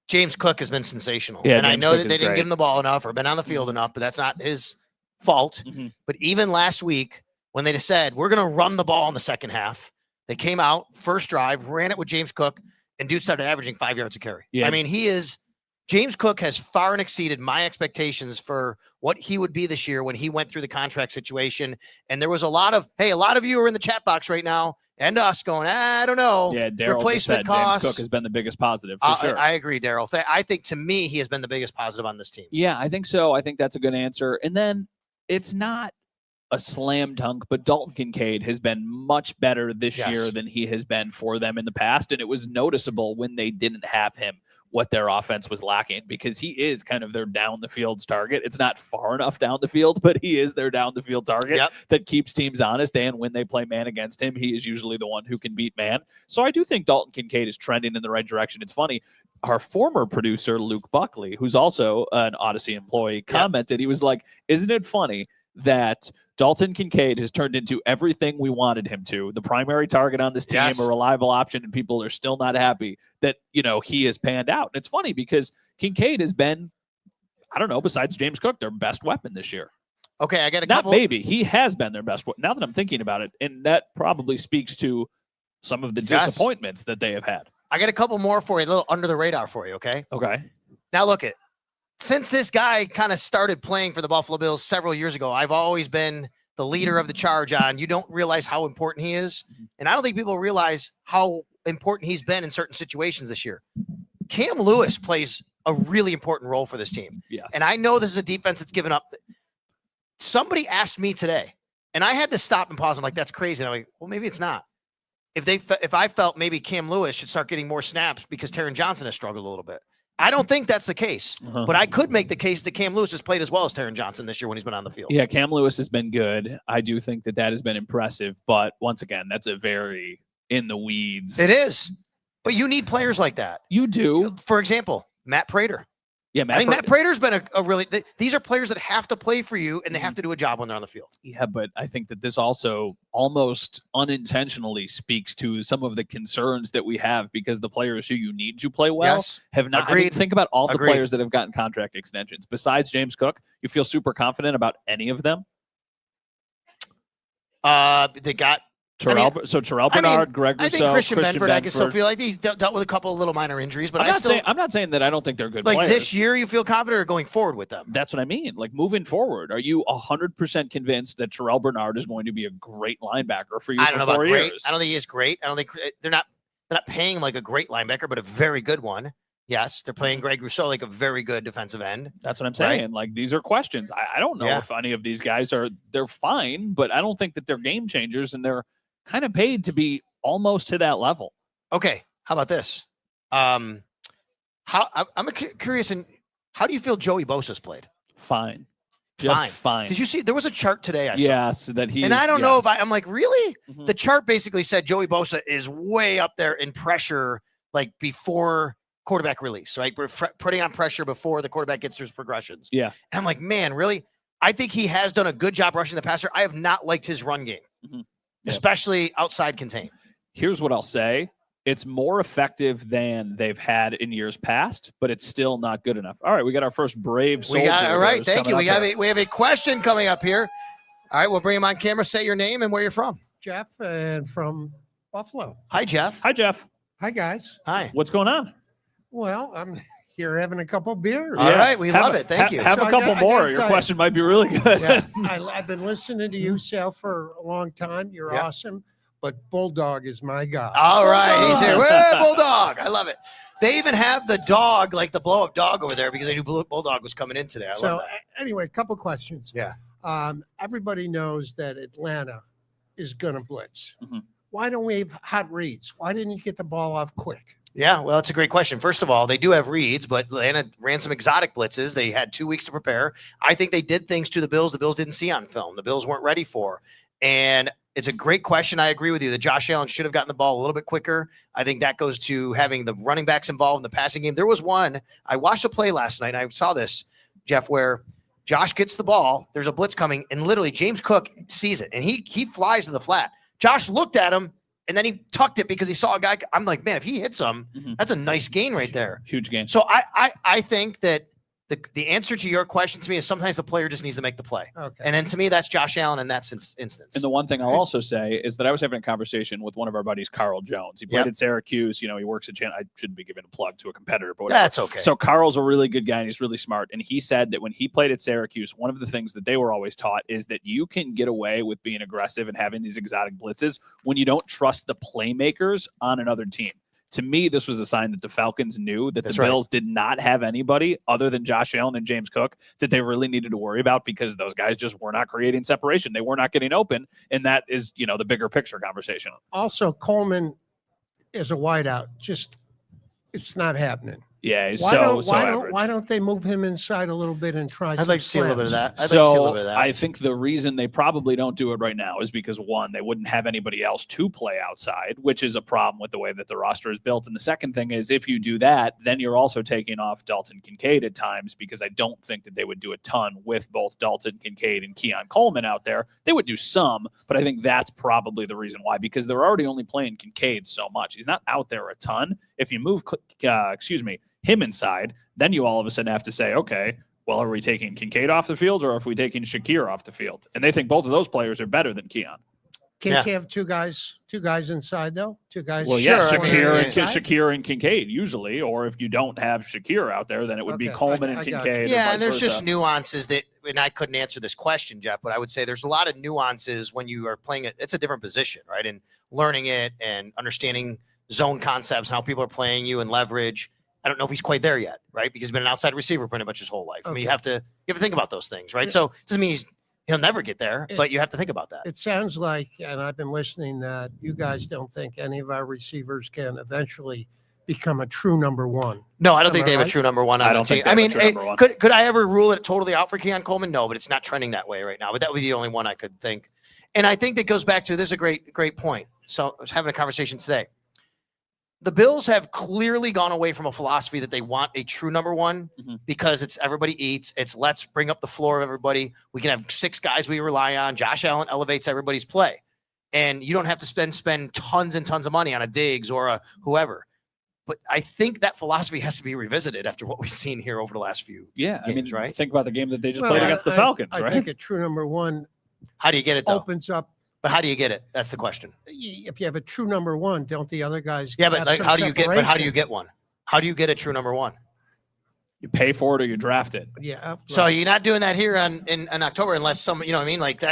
[SPEAKER 3] James Cook has been sensational.
[SPEAKER 2] Yeah,
[SPEAKER 3] and
[SPEAKER 2] James
[SPEAKER 3] I know
[SPEAKER 2] Cook
[SPEAKER 3] that they
[SPEAKER 2] is
[SPEAKER 3] didn't
[SPEAKER 2] great.
[SPEAKER 3] give him the ball enough or been on the field enough, but that's not his fault. But even last week, when they said, we're going to run the ball in the second half, they came out, first drive, ran it with James Cook, and dude started averaging 5 yards a carry.
[SPEAKER 2] Yeah.
[SPEAKER 3] I mean, James Cook has far and exceeded my expectations for what he would be this year when he went through the contract situation. And there was a lot of you are in the chat box right now and us going, I don't know.
[SPEAKER 2] Yeah, Daryl
[SPEAKER 3] replacement
[SPEAKER 2] just said
[SPEAKER 3] costs.
[SPEAKER 2] James Cook has been the biggest positive for sure.
[SPEAKER 3] I agree, Daryl. I think to me, he has been the biggest positive on this team.
[SPEAKER 2] Yeah, I think so. I think that's a good answer. And then it's not a slam dunk, but Dalton Kincaid has been much better this year than he has been for them in the past. And it was noticeable when they didn't have him what their offense was lacking, because he is kind of their down the field target. It's not far enough down the field, but he is their down the field target that keeps teams honest. And when they play man against him, he is usually the one who can beat man. So I do think Dalton Kincaid is trending in the right direction. It's funny. Our former producer, Luke Buckley, who's also an Odyssey employee, commented, he was like, isn't it funny that Dalton Kincaid has turned into everything we wanted him to, the primary target on this team, a reliable option, and people are still not happy that, he has panned out. And it's funny because Kincaid has been, I don't know, besides James Cook, their best weapon this year.
[SPEAKER 3] Okay, I got a
[SPEAKER 2] couple.
[SPEAKER 3] couple.
[SPEAKER 2] Not maybe. He has been their best weapon. Now that I'm thinking about it, and that probably speaks to some of the disappointments that they have had.
[SPEAKER 3] I got a couple more for you, a little under the radar for you, okay?
[SPEAKER 2] Okay.
[SPEAKER 3] Now look at since this guy kind of started playing for the Buffalo Bills several years ago, I've always been the leader of the charge on you don't realize how important he is. And I don't think people realize how important he's been in certain situations this year. Cam Lewis plays a really important role for this team.
[SPEAKER 2] Yes.
[SPEAKER 3] And I know this is a defense that's given up. Somebody asked me today, and I had to stop and pause. I'm like, that's crazy. And I'm like, well, maybe it's not. If I felt maybe Cam Lewis should start getting more snaps because Taron Johnson has struggled a little bit. I don't think that's the case, but I could make the case that Cam Lewis has played as well as Taron Johnson this year when he's been on the field.
[SPEAKER 2] Yeah, Cam Lewis has been good. I do think that has been impressive, but once again, that's a very in the weeds.
[SPEAKER 3] It is, but you need players like that.
[SPEAKER 2] You do.
[SPEAKER 3] For example, Matt Prater.
[SPEAKER 2] Yeah,
[SPEAKER 3] Matt Prater's been a really – these are players that have to play for you, and they have to do a job when they're on the field.
[SPEAKER 2] Yeah, but I think that this also almost unintentionally speaks to some of the concerns that we have because the players who you need to play well have not.
[SPEAKER 3] Agreed.
[SPEAKER 2] I mean, think about all the players that have gotten contract extensions. Besides James Cook, you feel super confident about any of them?
[SPEAKER 3] They got –
[SPEAKER 2] Terrell Bernard, Greg Rousseau,
[SPEAKER 3] I think Christian Benford, I can still feel like he's dealt with a couple of little minor injuries, but
[SPEAKER 2] I'm not saying that I don't think they're good players.
[SPEAKER 3] Like this year, you feel confident or going forward with them?
[SPEAKER 2] That's what I mean. Like moving forward, are you 100% convinced that Terrell Bernard is going to be a great linebacker for you? I don't know about great.
[SPEAKER 3] I don't think he is great. I don't think they're not paying him like a great linebacker, but a very good one. Yes, they're playing Greg Rousseau like a very good defensive end.
[SPEAKER 2] That's what I'm saying. Right? Like these are questions. I don't know if any of these guys they're fine, but I don't think that they're game changers, and they're kind of paid to be almost to that level.
[SPEAKER 3] Okay. How about this? I'm curious. And how do you feel Joey Bosa's played?
[SPEAKER 2] Fine. Just fine.
[SPEAKER 3] Did you see, there was a chart today I saw.
[SPEAKER 2] Yes. That he
[SPEAKER 3] and I don't know if I'm like, really? Mm-hmm. The chart basically said Joey Bosa is way up there in pressure, like before quarterback release. Right? We're putting on pressure before the quarterback gets through his progressions.
[SPEAKER 2] Yeah.
[SPEAKER 3] And I'm like, man, really? I think he has done a good job rushing the passer. I have not liked his run game. Mm-hmm. Especially outside contain.
[SPEAKER 2] Here's what I'll say. It's more effective than they've had in years past, but it's still not good enough. All right, we got our first Brave soldier.
[SPEAKER 3] All right, thank you. We have a question coming up here. All right, we'll bring him on camera. Say your name and where you're from.
[SPEAKER 4] Jeff, and from Buffalo.
[SPEAKER 3] Hi, Jeff.
[SPEAKER 2] Hi, Jeff.
[SPEAKER 4] Hi, guys.
[SPEAKER 3] Hi.
[SPEAKER 2] What's going on?
[SPEAKER 4] Well, I'm here having a couple beers.
[SPEAKER 3] All right, we love it. Thank you.
[SPEAKER 2] Have a couple more. Your question might be really good.
[SPEAKER 4] Yeah, I've been listening to you, Sal, for a long time. You're awesome, but Bulldog is my guy.
[SPEAKER 3] All right, he's here. Hey, Bulldog. I love it. They even have the dog, like the blow-up dog over there, because I knew Bulldog was coming in today. I love that.
[SPEAKER 4] Anyway, a couple questions.
[SPEAKER 3] Yeah.
[SPEAKER 4] Everybody knows that Atlanta is going to blitz.
[SPEAKER 2] Mm-hmm.
[SPEAKER 4] Why don't we have hot reads? Why didn't you get the ball off quick?
[SPEAKER 3] Yeah, well, that's a great question. First of all, they do have reads, but Atlanta ran some exotic blitzes. They had 2 weeks to prepare. I think they did things to the Bills didn't see on film. The Bills weren't ready for. And it's a great question. I agree with you that Josh Allen should have gotten the ball a little bit quicker. I think that goes to having the running backs involved in the passing game. There was one, I watched a play last night, and I saw this, Jeff, where Josh gets the ball, there's a blitz coming, and literally James Cook sees it, and he flies to the flat. Josh looked at him, and then he tucked it because he saw a guy. I'm like, man, if he hits him, that's a nice gain right there.
[SPEAKER 2] Huge gain.
[SPEAKER 3] So I think that the answer to your question to me is sometimes the player just needs to make the play.
[SPEAKER 4] Okay.
[SPEAKER 3] And then to me, that's Josh Allen in that instance.
[SPEAKER 2] And the one thing I'll also say is that I was having a conversation with one of our buddies, Carl Jones. He played at Syracuse. He works at I shouldn't be giving a plug to a competitor, but whatever.
[SPEAKER 3] That's okay.
[SPEAKER 2] So Carl's a really good guy and he's really smart. And he said that when he played at Syracuse, one of the things that they were always taught is that you can get away with being aggressive and having these exotic blitzes when you don't trust the playmakers on another team. To me, this was a sign that the Falcons knew that the Bills did not have anybody other than Josh Allen and James Cook that they really needed to worry about because those guys just were not creating separation. They were not getting open. And that is, the bigger picture conversation.
[SPEAKER 4] Also, Coleman is a wideout. It's not happening.
[SPEAKER 2] Yeah, he's
[SPEAKER 4] why don't they move him inside a little bit and try?
[SPEAKER 3] I'd like to see a little bit of that.
[SPEAKER 2] I think the reason they probably don't do it right now is because one, they wouldn't have anybody else to play outside, which is a problem with the way that the roster is built. And the second thing is if you do that, then you're also taking off Dalton Kincaid at times because I don't think that they would do a ton with both Dalton Kincaid and Keon Coleman out there. They would do some, but I think that's probably the reason why, because they're already only playing Kincaid so much. He's not out there a ton. If you move, him inside, then you all of a sudden have to say, okay, well, are we taking Kincaid off the field or are we taking Shakir off the field? And they think both of those players are better than Keon.
[SPEAKER 4] Can't you have two guys inside though? Two guys.
[SPEAKER 2] Well, yeah, Shakir and Kincaid usually, or if you don't have Shakir out there, then it would be Coleman and Kincaid.
[SPEAKER 3] Yeah, and there's just nuances that, and I couldn't answer this question, Jeff, but I would say there's a lot of nuances when you are playing it. It's a different position, right? And learning it and understanding zone concepts, how people are playing you and leverage. I don't know if he's quite there yet, right? Because he's been an outside receiver pretty much his whole life. I mean, you have to think about those things, right? So it doesn't mean he'll never get there, but you have to think about that.
[SPEAKER 4] It sounds like, and I've been listening, that you guys don't think any of our receivers can eventually become a true number one.
[SPEAKER 3] No, I don't think they have a true number one on the team. I mean, could I ever rule it totally out for Keon Coleman? No, but it's not trending that way right now. But that would be the only one I could think. And I think that goes back to, this is a great point. So I was having a conversation today. The Bills have clearly gone away from a philosophy that they want a true number one because it's everybody eats. It's let's bring up the floor of everybody. We can have 6 guys we rely on. Josh Allen elevates everybody's play. And you don't have to spend tons and tons of money on a Diggs or a whoever. But I think that philosophy has to be revisited after what we've seen here over the last few games, right?
[SPEAKER 2] Think about the game that they just played against the Falcons, right?
[SPEAKER 4] I think a true number one.
[SPEAKER 3] How do you get it, though?
[SPEAKER 4] Opens up.
[SPEAKER 3] But how do you get it? That's the question.
[SPEAKER 4] If you have a true number one, don't the other guys?
[SPEAKER 3] Yeah, but how do you get one? How do you get a true number one?
[SPEAKER 2] You pay for it or you draft it.
[SPEAKER 4] Yeah. Right.
[SPEAKER 3] So you're not doing that here in October unless someone, you know what I mean? Like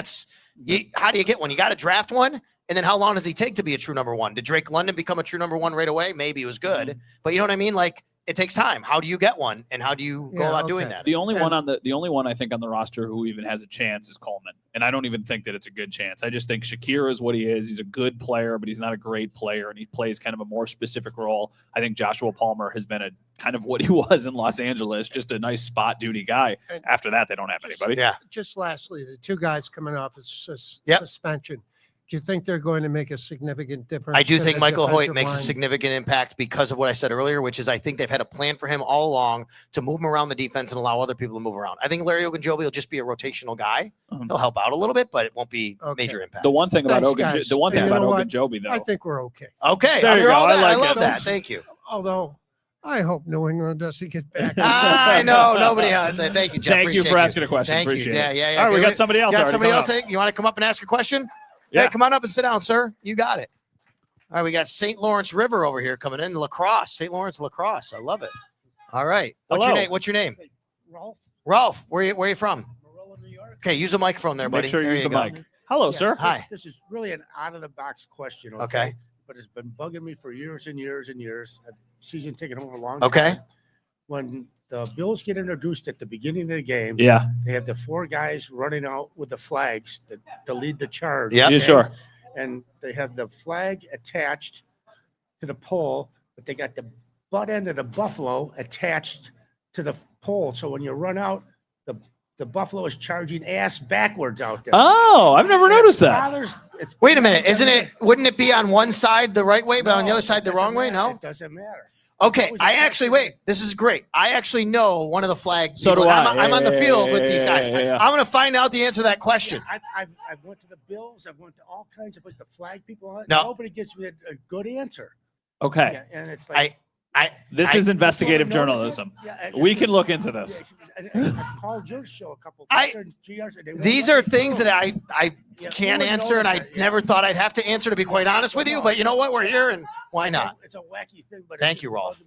[SPEAKER 3] how do you get one? You got to draft one. And then how long does he take to be a true number one? Did Drake London become a true number one right away? Maybe it was good, but you know what I mean? Like, it takes time. How do you get one, and how do you go about doing that?
[SPEAKER 2] The only one I think on the roster who even has a chance is Coleman, and I don't even think that it's a good chance. I just think Shakir is what he is. He's a good player, but he's not a great player, and he plays kind of a more specific role. I think Joshua Palmer has been a kind of what he was in Los Angeles, just a nice spot duty guy. And after that, they don't have anybody.
[SPEAKER 3] Yeah.
[SPEAKER 4] Just lastly, the 2 guys coming off of suspension. Do you think they're going to make a significant difference?
[SPEAKER 3] I do think Michael Hoyt makes a significant impact because of what I said earlier, which is I think they've had a plan for him all along to move him around the defense and allow other people to move around. I think Larry Ogunjobi will just be a rotational guy. He'll help out a little bit, but it won't be major impact.
[SPEAKER 2] The one thing about Ogunjobi, though,
[SPEAKER 4] I think we're okay.
[SPEAKER 3] Okay, I love that. Thank you.
[SPEAKER 4] Although I hope New England doesn't get back.
[SPEAKER 3] I know nobody. Thank you, Jeff.
[SPEAKER 2] Thank you for asking a question.
[SPEAKER 3] Thank you. Yeah.
[SPEAKER 2] All right, we got somebody else.
[SPEAKER 3] You want to come up and ask a question? Yeah, hey, come on up and sit down, sir. You got it. All right, we got St. Lawrence River over here coming in. Lacrosse, St. Lawrence Lacrosse. I love it. All right. What's your name? What's your name?
[SPEAKER 4] Ralph.
[SPEAKER 3] Ralph, where are you from?
[SPEAKER 4] Marilla, New York.
[SPEAKER 3] Okay, use a microphone there, buddy.
[SPEAKER 2] Make sure you use the mic.
[SPEAKER 3] Hello,
[SPEAKER 2] sir.
[SPEAKER 3] Hi.
[SPEAKER 5] This is really an out-of-the-box question.
[SPEAKER 3] Okay.
[SPEAKER 5] But it's been bugging me for years and years and years. Season ticket home a long time.
[SPEAKER 3] Okay.
[SPEAKER 5] When the Bills get introduced at the beginning of the game, they have the 4 guys running out with the flags to lead the charge.
[SPEAKER 3] Yeah,
[SPEAKER 2] sure.
[SPEAKER 5] And they have the flag attached to the pole, but they got the butt end of the buffalo attached to the pole. So when you run out, the buffalo is charging ass backwards out there.
[SPEAKER 2] Oh, I've never noticed that.
[SPEAKER 3] Wait a minute. Wouldn't it be on one side the right way, but on the other side the wrong way? No,
[SPEAKER 5] it doesn't matter.
[SPEAKER 3] Okay, I actually wait. This is great. I actually know one of the flag.
[SPEAKER 2] So
[SPEAKER 3] people,
[SPEAKER 2] do
[SPEAKER 3] and
[SPEAKER 2] I.
[SPEAKER 3] I'm on the field with these guys.
[SPEAKER 2] Yeah.
[SPEAKER 3] I'm going to find out the answer to that question.
[SPEAKER 5] Yeah, I've went to the Bills. I've went to all kinds of the flag people.
[SPEAKER 3] No.
[SPEAKER 5] Nobody gives me a good answer.
[SPEAKER 2] Okay.
[SPEAKER 5] Yeah, and it's like
[SPEAKER 2] This is investigative
[SPEAKER 5] you sort of notice
[SPEAKER 2] journalism.
[SPEAKER 5] it. Yeah,
[SPEAKER 2] We can look into this.
[SPEAKER 5] I called your show a couple years.
[SPEAKER 3] These are things that I can't
[SPEAKER 5] who would
[SPEAKER 3] answer, and I
[SPEAKER 5] notice it?
[SPEAKER 3] never thought I'd have to answer, to be quite honest with you. But you know what? We're here, and why not?
[SPEAKER 5] It's a wacky thing, but
[SPEAKER 3] Thank you, Rolf.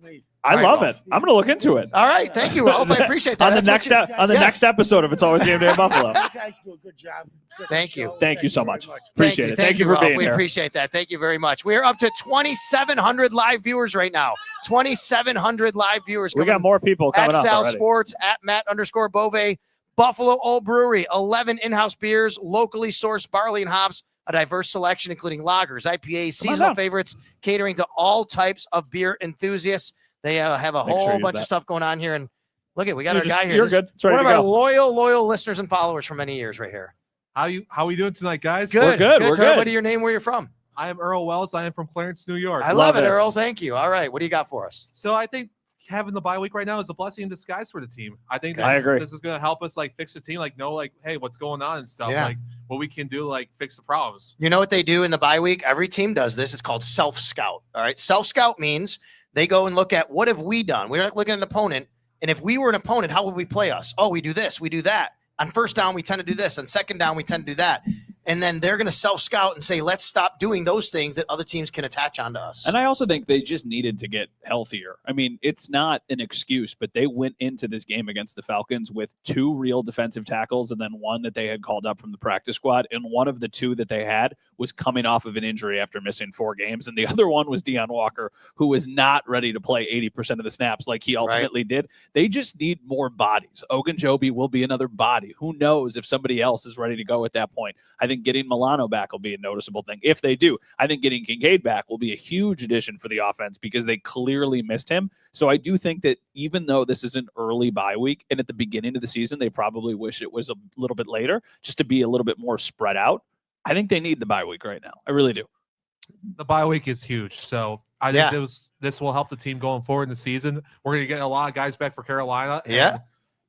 [SPEAKER 2] I
[SPEAKER 3] Right,
[SPEAKER 2] love
[SPEAKER 3] Rolf.
[SPEAKER 2] it. I'm going to look into it.
[SPEAKER 3] All right, thank you, Rolf. I appreciate that.
[SPEAKER 2] On the
[SPEAKER 3] That's what
[SPEAKER 2] next
[SPEAKER 3] you- Yes.
[SPEAKER 2] next episode of It's Always Game Day in Buffalo.
[SPEAKER 5] You guys do a good job.
[SPEAKER 3] Thank you.
[SPEAKER 2] Thank you so much.
[SPEAKER 5] very
[SPEAKER 2] Appreciate it. Thank you for
[SPEAKER 3] Rolf.
[SPEAKER 2] being
[SPEAKER 3] We
[SPEAKER 2] here.
[SPEAKER 3] appreciate that. Thank you very much. We are up to 2,700 live viewers right now. 2,700 live viewers.
[SPEAKER 2] We
[SPEAKER 3] coming
[SPEAKER 2] got more people
[SPEAKER 3] at
[SPEAKER 2] coming up
[SPEAKER 3] Sal
[SPEAKER 2] already.
[SPEAKER 3] Sports, at Matt_Bove, Buffalo Olde Brewery, 11 in-house beers, locally sourced barley and hops, a diverse selection including lagers, IPAs,
[SPEAKER 2] Come on
[SPEAKER 3] seasonal
[SPEAKER 2] down.
[SPEAKER 3] favorites, catering to all types of beer enthusiasts. They have a
[SPEAKER 2] Make sure
[SPEAKER 3] whole
[SPEAKER 2] you use
[SPEAKER 3] bunch
[SPEAKER 2] that.
[SPEAKER 3] of stuff going on here. And look at, we got
[SPEAKER 2] You're
[SPEAKER 3] our guy here.
[SPEAKER 2] You're
[SPEAKER 3] This-
[SPEAKER 2] good. It's ready
[SPEAKER 3] One
[SPEAKER 2] to
[SPEAKER 3] of our
[SPEAKER 2] go.
[SPEAKER 3] loyal listeners and followers for many years right here.
[SPEAKER 6] How we doing tonight, guys?
[SPEAKER 3] Good.
[SPEAKER 2] good, we're
[SPEAKER 3] Tell everybody
[SPEAKER 2] good.
[SPEAKER 3] your name, where you're from.
[SPEAKER 6] I am Earl Wells. I am from Clarence, New York.
[SPEAKER 3] I love
[SPEAKER 2] Love
[SPEAKER 3] it,
[SPEAKER 2] it.
[SPEAKER 3] Earl. Thank you. All right. What do you got for us?
[SPEAKER 6] So I think having the bye week right now is a blessing in disguise for the team. I think
[SPEAKER 2] I agree.
[SPEAKER 6] this is going to help us fix the team, know hey, what's going on and stuff,
[SPEAKER 3] Yeah.
[SPEAKER 6] what we can do to fix the problems.
[SPEAKER 3] You know what they do in the bye week? Every team does this. It's called self-scout. All right. Self-scout means they go and look at what have we done? We're not looking at an opponent. And if we were an opponent, how would we play us? Oh, we do this, we do that. On first down, we tend to do this. On second down, we tend to do that. And then they're going to self-scout and say, let's stop doing those things that other teams can attach onto us.
[SPEAKER 2] And I also think they just needed to get healthier. I mean, it's not an excuse, but they went into this game against the Falcons with 2 real defensive tackles and then one that they had called up from the practice squad. And one of the 2 that they had was coming off of an injury after missing 4 games. And the other one was Deion Walker, who was not ready to play 80% of the snaps like he ultimately did. They just need more bodies. Ogunjobi will be another body. Who knows if somebody else is ready to go at that point? I think getting Milano back will be a noticeable thing. If they do, I think getting Kincaid back will be a huge addition for the offense because they clearly missed him. So I do think that even though this is an early bye week and at the beginning of the season, they probably wish it was a little bit later just to be a little bit more spread out. I think they need the bye week right now. I really do.
[SPEAKER 6] The bye week is huge. So I think this will help the team going forward in the season. We're going to get a lot of guys back for Carolina.
[SPEAKER 3] Yeah.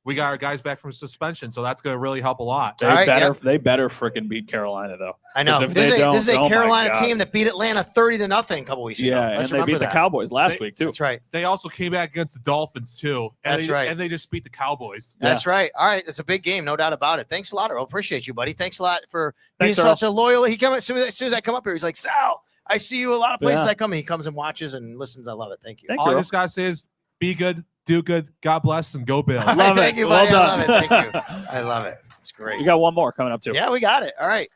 [SPEAKER 6] We got our guys back from suspension, so that's going to really help a lot.
[SPEAKER 2] They
[SPEAKER 3] All right,
[SPEAKER 2] they better freaking beat Carolina though.
[SPEAKER 3] I know.
[SPEAKER 2] 'Cause if
[SPEAKER 3] This
[SPEAKER 2] they
[SPEAKER 3] is a
[SPEAKER 2] don't, oh my
[SPEAKER 3] Carolina
[SPEAKER 2] God.
[SPEAKER 3] team that beat Atlanta 30-0 a couple weeks ago.
[SPEAKER 2] Yeah,
[SPEAKER 3] Let's
[SPEAKER 2] and they
[SPEAKER 3] remember
[SPEAKER 2] beat the
[SPEAKER 3] that.
[SPEAKER 2] Cowboys last week too.
[SPEAKER 3] That's right.
[SPEAKER 6] They also came back against the Dolphins too. And
[SPEAKER 3] That's right.
[SPEAKER 6] And they just beat the Cowboys.
[SPEAKER 3] That's right. All right. It's a big game, no doubt about it. Thanks a lot, Earl. Appreciate you, buddy. Thanks a lot for being
[SPEAKER 2] Thanks, Earl.
[SPEAKER 3] such a loyal. He come as soon as I come up here, he's like, Sal, I see you a lot of places
[SPEAKER 2] Yeah.
[SPEAKER 3] I come. And he comes and watches and listens. I love it. Thank you.
[SPEAKER 2] Thank
[SPEAKER 6] All I
[SPEAKER 2] you.
[SPEAKER 6] just got to say is be good, do good, God bless, and go Bills.
[SPEAKER 3] All right,
[SPEAKER 2] Love
[SPEAKER 3] thank
[SPEAKER 2] it.
[SPEAKER 3] you,
[SPEAKER 2] Well
[SPEAKER 3] buddy. I love it.
[SPEAKER 2] done.
[SPEAKER 3] Thank you. I love it. It's great.
[SPEAKER 2] We got one more coming up too.
[SPEAKER 3] Yeah, we got it. All right.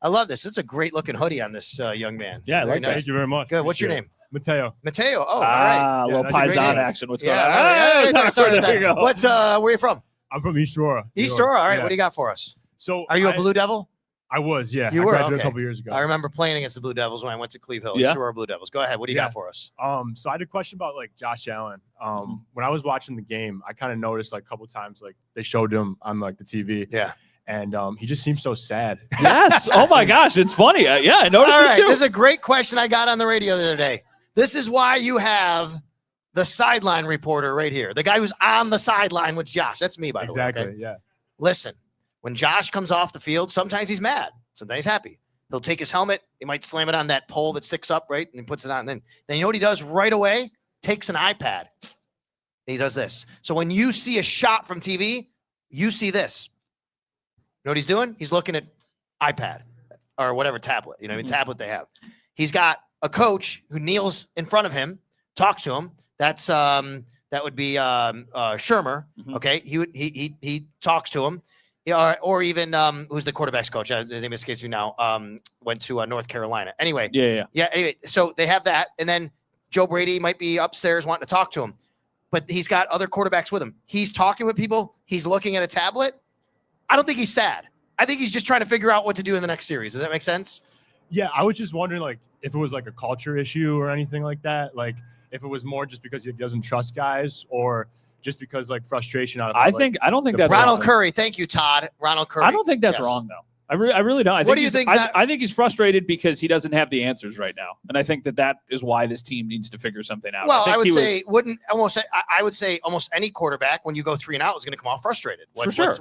[SPEAKER 3] I love this. It's a great looking hoodie on this young man.
[SPEAKER 2] Yeah, I
[SPEAKER 3] Very
[SPEAKER 2] like that.
[SPEAKER 3] nice.
[SPEAKER 7] Thank you very much.
[SPEAKER 3] Good. What's your
[SPEAKER 7] Appreciate
[SPEAKER 3] name?
[SPEAKER 7] it. Mateo.
[SPEAKER 3] Mateo. Oh, all right.
[SPEAKER 2] A little
[SPEAKER 7] that's a great
[SPEAKER 2] Paisan
[SPEAKER 3] name.
[SPEAKER 2] action. What's going
[SPEAKER 3] Yeah.
[SPEAKER 2] on?
[SPEAKER 3] all right.
[SPEAKER 2] Ah,
[SPEAKER 3] Sorry about
[SPEAKER 2] there you
[SPEAKER 3] that.
[SPEAKER 2] go.
[SPEAKER 3] What? Where are you from?
[SPEAKER 7] I'm from East Aurora. New
[SPEAKER 3] East
[SPEAKER 7] York.
[SPEAKER 3] Aurora. All right.
[SPEAKER 7] Yeah.
[SPEAKER 3] What do you got for us?
[SPEAKER 7] So
[SPEAKER 3] Are you a
[SPEAKER 7] I-
[SPEAKER 3] Blue Devil?
[SPEAKER 7] I was, yeah.
[SPEAKER 3] You
[SPEAKER 7] I
[SPEAKER 3] were?
[SPEAKER 7] graduated
[SPEAKER 3] Okay.
[SPEAKER 7] a couple years ago.
[SPEAKER 3] I remember playing against the Blue Devils when I went to Cleve Hill.
[SPEAKER 2] Yeah.
[SPEAKER 3] East Aurora Blue Devils. Go ahead. What do you
[SPEAKER 7] Yeah.
[SPEAKER 3] got for us?
[SPEAKER 7] So I had a question about Josh Allen. When I was watching the game, I kind of noticed a couple times they showed him on the TV.
[SPEAKER 3] Yeah.
[SPEAKER 7] And he just seems so sad.
[SPEAKER 2] Yes. Oh my gosh, it's funny. Yeah, I noticed
[SPEAKER 3] All
[SPEAKER 2] this
[SPEAKER 3] right.
[SPEAKER 2] too.
[SPEAKER 3] This is a great question I got on the radio the other day. This is why you have the sideline reporter right here. The guy who's on the sideline with Josh. That's me, by the way.
[SPEAKER 7] Exactly.
[SPEAKER 3] Okay?
[SPEAKER 7] Yeah.
[SPEAKER 3] Listen, when Josh comes off the field, sometimes he's mad. Sometimes he's happy. He'll take his helmet. He might slam it on that pole that sticks up, right? And he puts it on. Then you know what he does right away? Takes an iPad. He does this. So when you see a shot from TV, you see this. You know what he's doing? He's looking at iPad or whatever tablet, tablet they have. He's got a coach who kneels in front of him, talks to him. That's that would be Shermer.
[SPEAKER 2] Mhm.
[SPEAKER 3] Okay. He talks to him. Or even who's the quarterback's coach? His name escapes me now. Went to North Carolina. Anyway.
[SPEAKER 2] Yeah.
[SPEAKER 3] Anyway, so they have that, and then Joe Brady might be upstairs wanting to talk to him, but he's got other quarterbacks with him. He's talking with people. He's looking at a tablet. I don't think he's sad. I think he's just trying to figure out what to do in the next series. Does that make sense?
[SPEAKER 7] Yeah. I was just wondering if it was a culture issue or anything like that. If it was more just because he doesn't trust guys or just because frustration out of
[SPEAKER 2] I don't think that's
[SPEAKER 3] Ronald
[SPEAKER 2] wrong.
[SPEAKER 3] Curry. Thank you, Todd. Ronald Curry.
[SPEAKER 2] I don't think that's
[SPEAKER 3] Yes.
[SPEAKER 2] wrong though. I really don't.
[SPEAKER 3] What do you think, Zach?
[SPEAKER 2] I think he's frustrated because he doesn't have the answers right now, and I think that is why this team needs to figure something out.
[SPEAKER 3] Well, I would say almost any quarterback when you go 3 and out is going to come off frustrated.
[SPEAKER 2] For sure.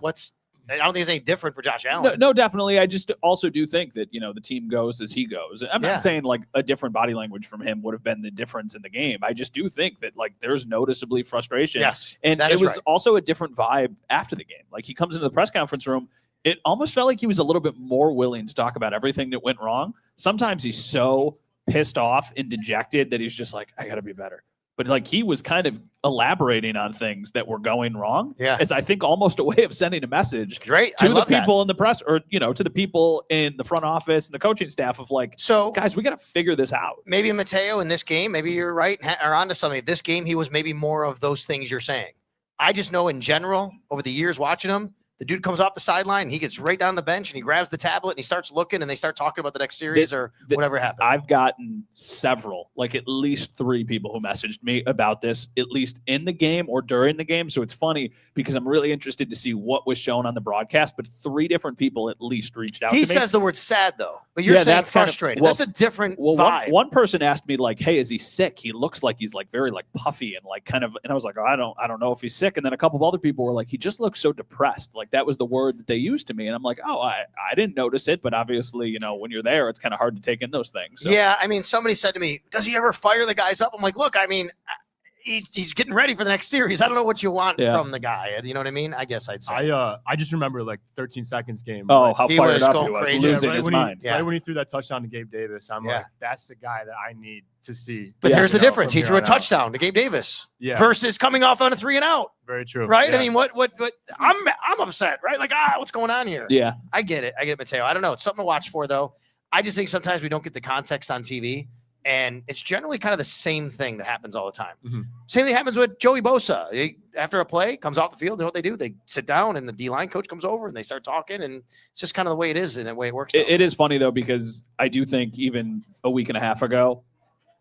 [SPEAKER 3] I don't think it's any different for Josh Allen.
[SPEAKER 2] No, definitely. I just also do think that the team goes as he goes. I'm not saying like a different body language from him would have been the difference in the game. I just do think that like there's noticeably frustration.
[SPEAKER 3] Yes,
[SPEAKER 2] and it was also a different vibe after the game. Like he comes into the press conference room. It almost felt like he was a little bit more willing to talk about everything that went wrong. Sometimes he's so pissed off and dejected that he's just like, I got to be better. But like he was kind of elaborating on things that were going wrong.
[SPEAKER 3] Yeah.
[SPEAKER 2] It's, I think, almost a way of sending a message to the people in the press or, to the people in the front office and the coaching staff of like, so guys, we got to figure this out.
[SPEAKER 3] Maybe Mateo in this game, maybe you're right or onto something. This game, he was maybe more of those things you're saying. I just know in general, over the years watching him, the dude comes off the sideline, he gets right down the bench, and he grabs the tablet, and he starts looking, and they start talking about the next series or whatever happened.
[SPEAKER 2] I've gotten several, like at least 3 people who messaged me about this, at least in the game or during the game. So it's funny because I'm really interested to see what was shown on the broadcast, but 3 different people at least reached out to me.
[SPEAKER 3] He says the word sad, though, but you're saying that's frustrated. That's a different vibe.
[SPEAKER 2] One person asked me, like, hey, is he sick? He looks like he's like very like puffy and like kind of, and I was like, oh, I don't know if he's sick. And then a couple of other people were like, he just looks so depressed. Like that was the word that they used to me. And I'm like, oh, I didn't notice it, but obviously, when you're there, it's kind of hard to take in those things. So.
[SPEAKER 3] Yeah. I mean, somebody said to me, does he ever fire the guys up? I'm like, look, I mean, he's getting ready for the next series. I don't know what you want from the guy. You know what I mean? I guess I'd say.
[SPEAKER 7] I just remember like 13 seconds game.
[SPEAKER 2] Oh, how fired up he was.
[SPEAKER 3] Crazy.
[SPEAKER 2] Losing his mind.
[SPEAKER 7] Right when he threw that touchdown to Gabe Davis, I'm like, that's the guy that I need to see.
[SPEAKER 3] But here's the difference. He threw a touchdown to Gabe Davis versus coming off on a 3 and out.
[SPEAKER 7] Very true.
[SPEAKER 3] Right? Yeah. I mean, what I'm upset, right? Like, what's going on here?
[SPEAKER 2] Yeah.
[SPEAKER 3] I get it, Mateo. I don't know. It's something to watch for, though. I just think sometimes we don't get the context on TV. And it's generally kind of the same thing that happens all the time. Mm-hmm. Same thing happens with Joey Bosa. After a play, comes off the field, you know what they do? They sit down, and the D-line coach comes over, and they start talking, and it's just kind of the way it is and the way it works.
[SPEAKER 2] It is funny, though, because I do think even a week and a half ago,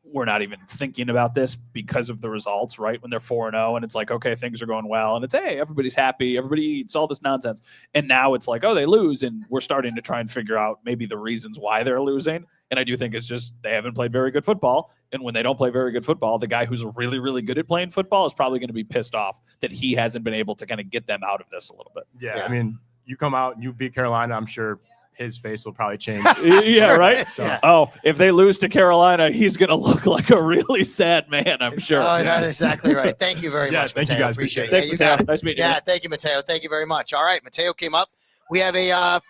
[SPEAKER 2] we're not even thinking about this because of the results, right? When they're 4-0, and it's like, okay, things are going well, and it's, hey, everybody's happy, everybody eats, all this nonsense. And now it's like, oh, they lose, and we're starting to try and figure out maybe the reasons why they're losing. And I do think it's just they haven't played very good football. And when they don't play very good football, the guy who's really, really good at playing football is probably going to be pissed off that he hasn't been able to kind of get them out of this a little bit.
[SPEAKER 7] Yeah. I mean, you come out and you beat Carolina, I'm sure his face will probably change.
[SPEAKER 2] Yeah, right? So. Yeah. Oh, if they lose to Carolina, he's going to look like a really sad man, I'm sure.
[SPEAKER 3] Oh, that's exactly right. Thank you very much,
[SPEAKER 7] thank
[SPEAKER 3] Mateo.
[SPEAKER 7] You guys.
[SPEAKER 3] Appreciate it.
[SPEAKER 2] Thanks, Mateo. Nice meeting you.
[SPEAKER 3] Yeah, thank you, Mateo. Thank you very much. All right, Mateo came up. We have a I'm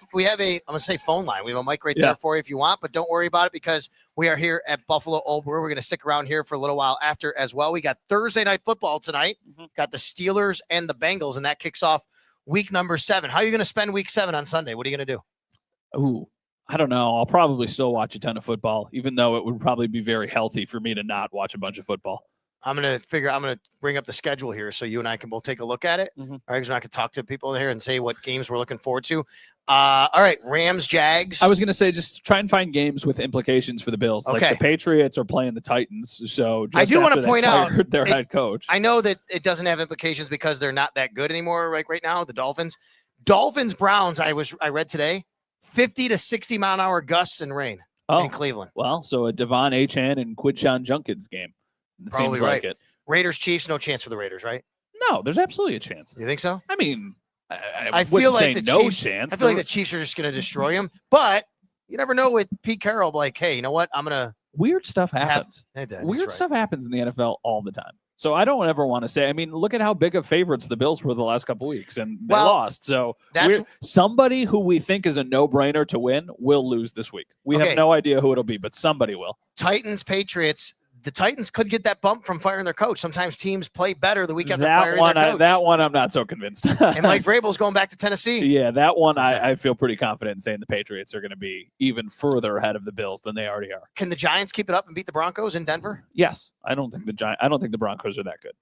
[SPEAKER 3] gonna say phone line. We have a mic right there for you if you want, but don't worry about it because we are here at Buffalo Olde Brewery. We're gonna stick around here for a little while after as well. We got Thursday night football tonight. Got the Steelers and the Bengals, and that kicks off week number 7. How are you gonna spend week 7 on Sunday? What are you gonna do?
[SPEAKER 2] Ooh, I don't know. I'll probably still watch a ton of football, even though it would probably be very healthy for me to not watch a bunch of football.
[SPEAKER 3] I'm going to bring up the schedule here so you and I can both take a look at it. All right. Because I can talk to people in here and say what games we're looking forward to. All right. Rams, Jags.
[SPEAKER 2] I was going to say, just try and find games with implications for the Bills.
[SPEAKER 3] Okay.
[SPEAKER 2] Like the Patriots are playing the Titans. So
[SPEAKER 3] I do want to point out
[SPEAKER 2] their head coach.
[SPEAKER 3] I know that it doesn't have implications because they're not that good anymore. Like right now, the Dolphins, Browns. I read today, 50 to 60 mile an hour gusts and rain in Cleveland.
[SPEAKER 2] Well, so a Devon Achane and Quidshawn Junkins game. It
[SPEAKER 3] Probably
[SPEAKER 2] seems
[SPEAKER 3] right.
[SPEAKER 2] Like it.
[SPEAKER 3] Raiders, Chiefs, no chance for the Raiders, right?
[SPEAKER 2] No, there's absolutely a chance.
[SPEAKER 3] You think so?
[SPEAKER 2] I mean,
[SPEAKER 3] I feel like the
[SPEAKER 2] no
[SPEAKER 3] Chiefs,
[SPEAKER 2] chance.
[SPEAKER 3] I feel like the Chiefs are just going to destroy them. But you never know with Pete Carroll. Like, hey, you know what? I'm going to.
[SPEAKER 2] Weird stuff happens. Weird stuff happens in the NFL all the time. So I don't ever want to say. I mean, look at how big of favorites the Bills were the last couple of weeks, and they lost. So somebody who we think is a no-brainer to win will lose this week. We have no idea who it'll be, but somebody will.
[SPEAKER 3] Titans, Patriots. The Titans could get that bump from firing their coach. Sometimes teams play better the week after firing their coach.
[SPEAKER 2] That one, I'm not so convinced.
[SPEAKER 3] And Mike Vrabel's going back to Tennessee.
[SPEAKER 2] Yeah, that one, I feel pretty confident in saying the Patriots are going to be even further ahead of the Bills than they already are.
[SPEAKER 3] Can the Giants keep it up and beat the Broncos in Denver?
[SPEAKER 2] Yes, I don't think the Broncos are that good.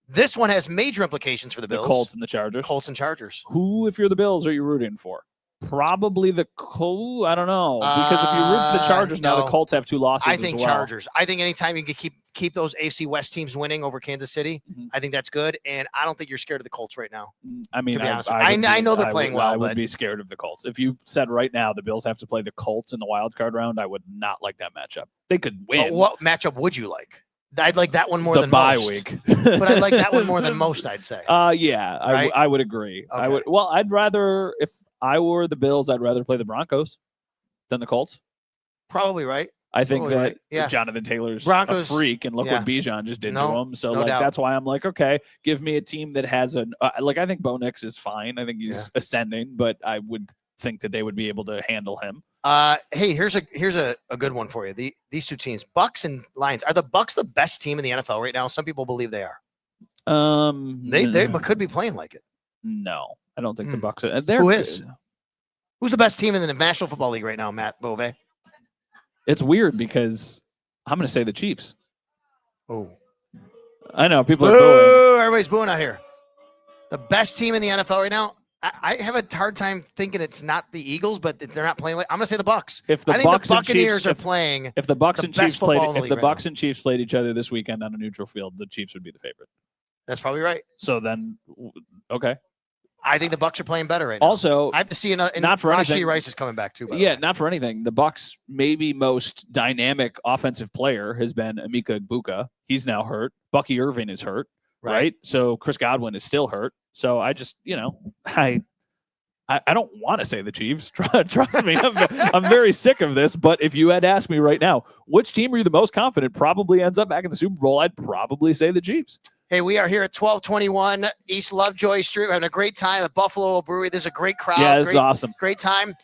[SPEAKER 3] This one has major implications for the Bills.
[SPEAKER 2] The Colts and the Chargers.
[SPEAKER 3] Colts and Chargers.
[SPEAKER 2] Who, if you're the Bills, are you rooting for? Probably the Colts. I don't know. Because if you root for the Chargers now, the Colts have 2 losses.
[SPEAKER 3] I think Chargers. I think anytime you can keep keep those AFC West teams winning over Kansas City.
[SPEAKER 2] Mhm.
[SPEAKER 3] I think that's good. And I don't think you're scared of the Colts right now.
[SPEAKER 2] I mean,
[SPEAKER 3] To be honest,
[SPEAKER 2] I
[SPEAKER 3] know they're playing well,
[SPEAKER 2] I would
[SPEAKER 3] but
[SPEAKER 2] be scared of the Colts. If you said right now the Bills have to play the Colts in the wild card round, I would not like that matchup. They could win.
[SPEAKER 3] but what matchup would you like? I'd like that one more
[SPEAKER 2] the
[SPEAKER 3] than
[SPEAKER 2] bye
[SPEAKER 3] most.
[SPEAKER 2] week,
[SPEAKER 3] But I'd like that one more than most, I'd say.
[SPEAKER 2] Yeah,
[SPEAKER 3] Right?
[SPEAKER 2] I would agree. I
[SPEAKER 3] Okay.
[SPEAKER 2] would. Well, I'd rather, if I were the Bills, I'd rather play the Broncos than the Colts.
[SPEAKER 3] Probably right.
[SPEAKER 2] I think
[SPEAKER 3] Probably
[SPEAKER 2] that
[SPEAKER 3] right. Yeah.
[SPEAKER 2] Jonathan Taylor's
[SPEAKER 3] Broncos,
[SPEAKER 2] a freak, and look
[SPEAKER 3] yeah.
[SPEAKER 2] what Bijan just did
[SPEAKER 3] No,
[SPEAKER 2] to him. So,
[SPEAKER 3] no
[SPEAKER 2] like,
[SPEAKER 3] doubt.
[SPEAKER 2] that's why I'm like, okay, give me a team that has an like. I think Bo Nix is fine. I think he's
[SPEAKER 3] Yeah.
[SPEAKER 2] ascending, but I would think that they would be able to handle him.
[SPEAKER 3] Hey, here's a good one for you. These two teams, Bucks and Lions. Are the Bucks the best team in the NFL right now? Some people believe they are. They could be playing like it.
[SPEAKER 2] No, I don't think the
[SPEAKER 3] Hmm.
[SPEAKER 2] Bucks. They're
[SPEAKER 3] Who is?
[SPEAKER 2] good.
[SPEAKER 3] Who's the best team in the National Football League right now, Matt Bove?
[SPEAKER 2] It's weird because I'm going to say the Chiefs.
[SPEAKER 3] Oh,
[SPEAKER 2] I know people are booing.
[SPEAKER 3] everybody's booing out here. The best team in the NFL right now. I have a hard time thinking it's not the Eagles, but they're not playing. I'm going to say the Bucks.
[SPEAKER 2] If the
[SPEAKER 3] I think
[SPEAKER 2] Bucks
[SPEAKER 3] the
[SPEAKER 2] and
[SPEAKER 3] Buccaneers
[SPEAKER 2] Chiefs,
[SPEAKER 3] are playing.
[SPEAKER 2] if the Bucks
[SPEAKER 3] the
[SPEAKER 2] and
[SPEAKER 3] best
[SPEAKER 2] Chiefs played,
[SPEAKER 3] football in the
[SPEAKER 2] if
[SPEAKER 3] league
[SPEAKER 2] the
[SPEAKER 3] right
[SPEAKER 2] Bucks and Chiefs played each other this weekend on a neutral field, the Chiefs would be the favorite.
[SPEAKER 3] That's probably right.
[SPEAKER 2] So then, okay.
[SPEAKER 3] I think the Bucks are playing better right now.
[SPEAKER 2] Also,
[SPEAKER 3] I have to see and
[SPEAKER 2] not for
[SPEAKER 3] Rashee
[SPEAKER 2] anything.
[SPEAKER 3] Rice is coming back too. By the
[SPEAKER 2] yeah,
[SPEAKER 3] way.
[SPEAKER 2] not for anything. The Bucks' maybe most dynamic offensive player has been Emeka Egbuka. He's now hurt. Bucky Irving is hurt, right? So Chris Godwin is still hurt. So I just, I don't want to say the Chiefs. Trust me, I'm very sick of this. But if you had asked me right now, which team are you the most confident probably ends up back in the Super Bowl, I'd probably say the Chiefs.
[SPEAKER 3] Hey, we are here at 1221 East Lovejoy Street. We're having a great time at Buffalo Olde Brewery. There's a great crowd.
[SPEAKER 2] Yeah, this is awesome.
[SPEAKER 3] Great time.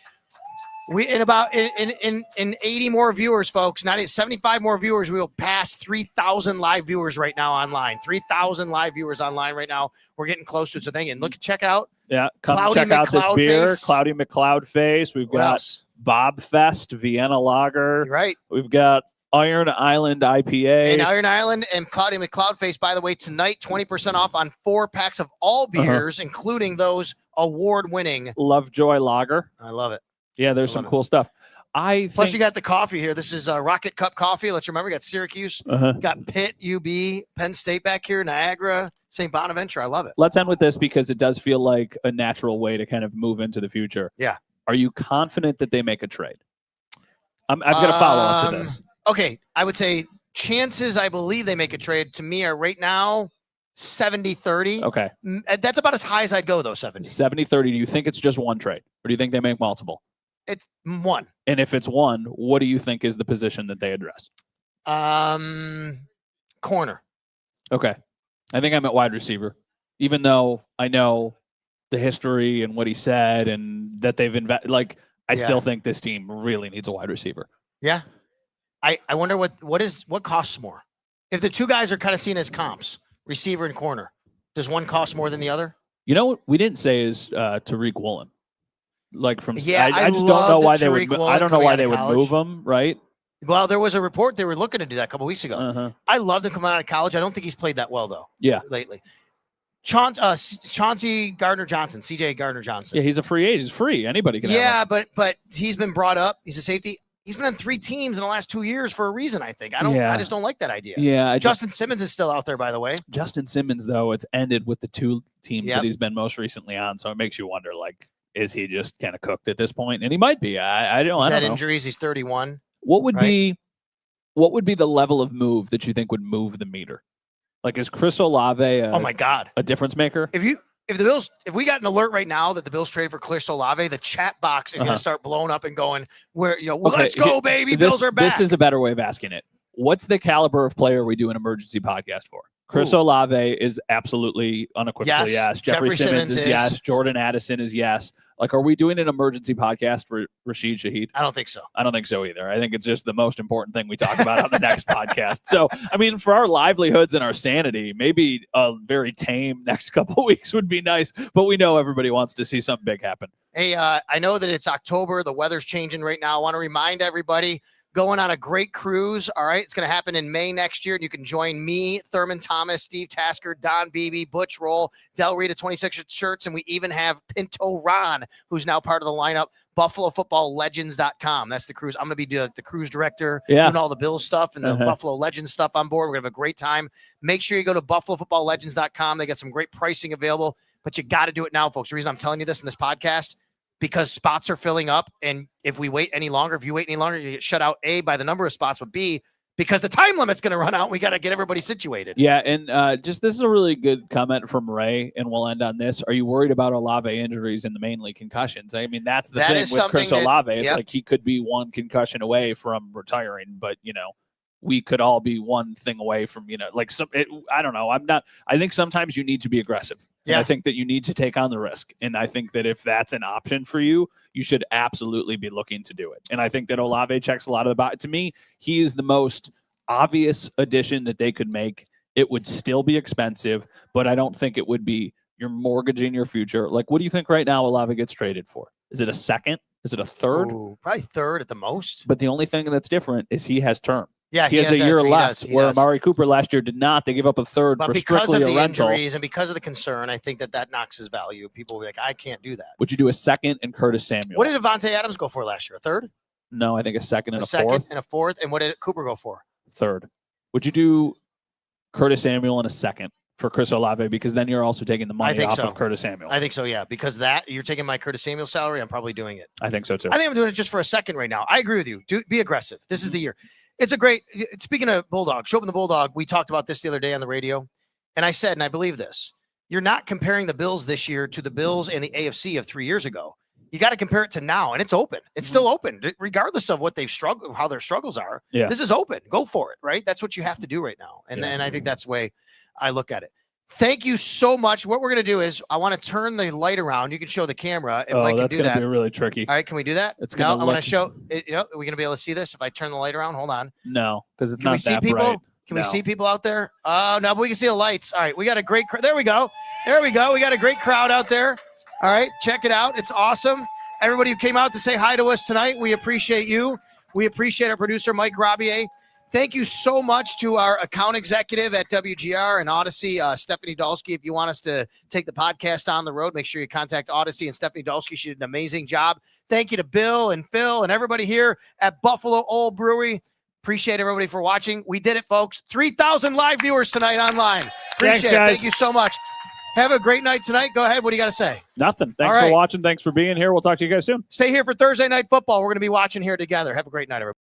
[SPEAKER 3] We in 80 more viewers, folks. 75 more viewers. We will pass 3,000 live viewers right now online. 3,000 live viewers online right now. We're getting close to it. So thank you. And check out.
[SPEAKER 2] Yeah, come
[SPEAKER 3] Cloudy
[SPEAKER 2] check out this
[SPEAKER 3] McCloud
[SPEAKER 2] beer,
[SPEAKER 3] Face.
[SPEAKER 2] Cloudy McCloud Face. We've
[SPEAKER 3] What
[SPEAKER 2] got
[SPEAKER 3] else?
[SPEAKER 2] Bob Fest, Vienna Lager.
[SPEAKER 3] You're right.
[SPEAKER 2] We've got Iron Island IPA.
[SPEAKER 3] And Iron Island and Cloudy McCloud Face, by the way, tonight, 20% off on 4 packs of all beers, including those award-winning.
[SPEAKER 2] Lovejoy Lager.
[SPEAKER 3] I love it.
[SPEAKER 2] Yeah, there's some cool stuff.
[SPEAKER 3] Plus, you got the coffee here. This is Rocket Cup coffee. Let's remember, you got Syracuse, got Pitt, UB, Penn State back here, Niagara, St. Bonaventure. I love it.
[SPEAKER 2] Let's end with this because it does feel like a natural way to kind of move into the future.
[SPEAKER 3] Yeah.
[SPEAKER 2] Are you confident that they make a trade? I've got to follow up to this.
[SPEAKER 3] Okay, I would say chances I believe they make a trade to me are right now 70-30.
[SPEAKER 2] Okay.
[SPEAKER 3] That's about as high as I'd go, though, 70.
[SPEAKER 2] 70-30. Do you think it's just one trade? Or do you think they make multiple?
[SPEAKER 3] It's one.
[SPEAKER 2] And if it's one, what do you think is the position that they address?
[SPEAKER 3] Corner.
[SPEAKER 2] Okay. I think I'm at wide receiver, even though I know the history and what he said and that they've invested. Like, I still think this team really needs a wide receiver.
[SPEAKER 3] Yeah. I wonder what costs more. If the two guys are kind of seen as comps, receiver and corner, does one cost more than the other?
[SPEAKER 2] You know what we didn't say is Tariq Woolen. Like from
[SPEAKER 3] I
[SPEAKER 2] just don't know why they would.
[SPEAKER 3] Tariq
[SPEAKER 2] I don't know
[SPEAKER 3] Woolen
[SPEAKER 2] why they
[SPEAKER 3] coming
[SPEAKER 2] would
[SPEAKER 3] out of
[SPEAKER 2] move
[SPEAKER 3] college.
[SPEAKER 2] him. Right.
[SPEAKER 3] Well, there was a report they were looking to do that a couple weeks ago. I loved him coming out of college. I don't think he's played that well though.
[SPEAKER 2] Yeah.
[SPEAKER 3] Lately. Chauncey Gardner-Johnson, CJ Gardner-Johnson.
[SPEAKER 2] Yeah, he's a free agent. He's free. Anybody can.
[SPEAKER 3] Yeah, but he's been brought up. He's a safety. He's been on 3 teams in the last 2 years for a reason, I think. I just don't like that idea.
[SPEAKER 2] Yeah.
[SPEAKER 3] Justin Simmons is still out there, by the way.
[SPEAKER 2] Justin Simmons, though, it's ended with the 2 teams that he's been most recently on. So it makes you wonder, like, is he just kind of cooked at this point? And he might be. I don't know.
[SPEAKER 3] Injuries. He's 31.
[SPEAKER 2] What would be the level of move that you think would move the meter? Like, is Chris Olave
[SPEAKER 3] oh my God,
[SPEAKER 2] a difference maker?
[SPEAKER 3] If we got an alert right now that the Bills traded for Chris Olave, the chat box is going to start blowing up and going, let's go, baby. Bills are back.
[SPEAKER 2] This is a better way of asking it. What's the caliber of player we do an emergency podcast for? Chris Olave is absolutely unequivocally yes. Jeffrey Simmons is yes. Jordan Addison is yes. Like, are we doing an emergency podcast for Rashid Shaheed?
[SPEAKER 3] I don't think so.
[SPEAKER 2] I don't think so either. I think it's just the most important thing we talk about on the next podcast. So, I mean, for our livelihoods and our sanity, maybe a very tame next couple of weeks would be nice, but we know everybody wants to see something big happen.
[SPEAKER 3] Hey, I know that it's October. The weather's changing right now. I want to remind everybody, going on a great cruise. All right. It's going to happen in May next year. And you can join me, Thurman Thomas, Steve Tasker, Don Beebe, Butch Roll, Del Rita 26 shirts. And we even have Pinto Ron, who's now part of the lineup. BuffaloFootballLegends.com. That's the cruise. I'm going to be the cruise director, doing all the Bills stuff and the Buffalo Legends stuff on board. We're going to have a great time. Make sure you go to BuffaloFootballLegends.com. They got some great pricing available, but you got to do it now, folks. The reason I'm telling you this in this podcast, because spots are filling up. And if you wait any longer, you get shut out, A, by the number of spots, but B, because the time limit's going to run out. We got to get everybody situated.
[SPEAKER 2] Yeah, and this is a really good comment from Ray, and we'll end on this. Are you worried about Olave injuries and mainly concussions? I mean, that's the thing with Chris Olave. It's like he could be one concussion away from retiring, but, we could all be one thing away from, I don't know. I think sometimes you need to be aggressive. Yeah. I think that you need to take on the risk. And I think that if that's an option for you, you should absolutely be looking to do it. And I think that Olave checks a lot of the box. To me, he is the most obvious addition that they could make. It would still be expensive, but I don't think it would be you're mortgaging your future. Like, what do you think right now Olave gets traded for? Is it a second? Is it a third?
[SPEAKER 3] Ooh, probably third at the most.
[SPEAKER 2] But the only thing that's different is he has term.
[SPEAKER 3] Yeah,
[SPEAKER 2] he has a year left, where Amari Cooper last year did not. They gave up a third for strictly a rental. But because of the
[SPEAKER 3] injuries and because of the concern, I think that knocks his value. People will be like, I can't do that.
[SPEAKER 2] Would you do a second and Curtis Samuel?
[SPEAKER 3] What did Devontae Adams go for last year? A third?
[SPEAKER 2] No, I think a second and a fourth.
[SPEAKER 3] Second and a fourth. And what did Cooper go for?
[SPEAKER 2] Third. Would you do Curtis Samuel in a second for Chris Olave? Because then you're also taking the money off of Curtis Samuel.
[SPEAKER 3] I think so, yeah. Because you're taking my Curtis Samuel salary, I'm probably doing it.
[SPEAKER 2] I think so, too.
[SPEAKER 3] I think I'm doing it just for a second right now. I agree with you. Be aggressive. This is the year. It's a great – speaking of Bulldog, Show Up in the Bulldog, we talked about this the other day on the radio, and I said, and I believe this, you're not comparing the Bills this year to the Bills and the AFC of 3 years ago. You got to compare it to now, and it's open. It's still open, regardless of what they've struggled, how their struggles are. Yeah. This is open. Go for it, right? That's what you have to do right now, and I think that's the way I look at it. Thank you so much. What we're going to do is I want to turn the light around. You can show the camera. If I can do that. That's going to
[SPEAKER 2] be really tricky.
[SPEAKER 3] All right, can we do that? I want to show it. Are we going to be able to see this if I turn the light around? Hold on.
[SPEAKER 2] No, because it's not that
[SPEAKER 3] bright.
[SPEAKER 2] Can
[SPEAKER 3] we see people out there? Oh, no, but we can see the lights. All right, we got a great crowd. There we go. We got a great crowd out there. All right, check it out. It's awesome. Everybody who came out to say hi to us tonight, we appreciate you. We appreciate our producer, Mike Robier. Thank you so much to our account executive at WGR and Odyssey, Stephanie Dolsky. If you want us to take the podcast on the road, make sure you contact Odyssey and Stephanie Dolsky. She did an amazing job. Thank you to Bill and Phil and everybody here at Buffalo Olde Brewery. Appreciate everybody for watching. We did it, folks. 3,000 live viewers tonight online. Appreciate it. Thank you so much. Have a great night tonight. Go ahead. What do you got to say?
[SPEAKER 2] Nothing. Thanks for watching. Thanks for being here. We'll talk to you guys soon.
[SPEAKER 3] Stay here for Thursday Night Football. We're going to be watching here together. Have a great night, everybody.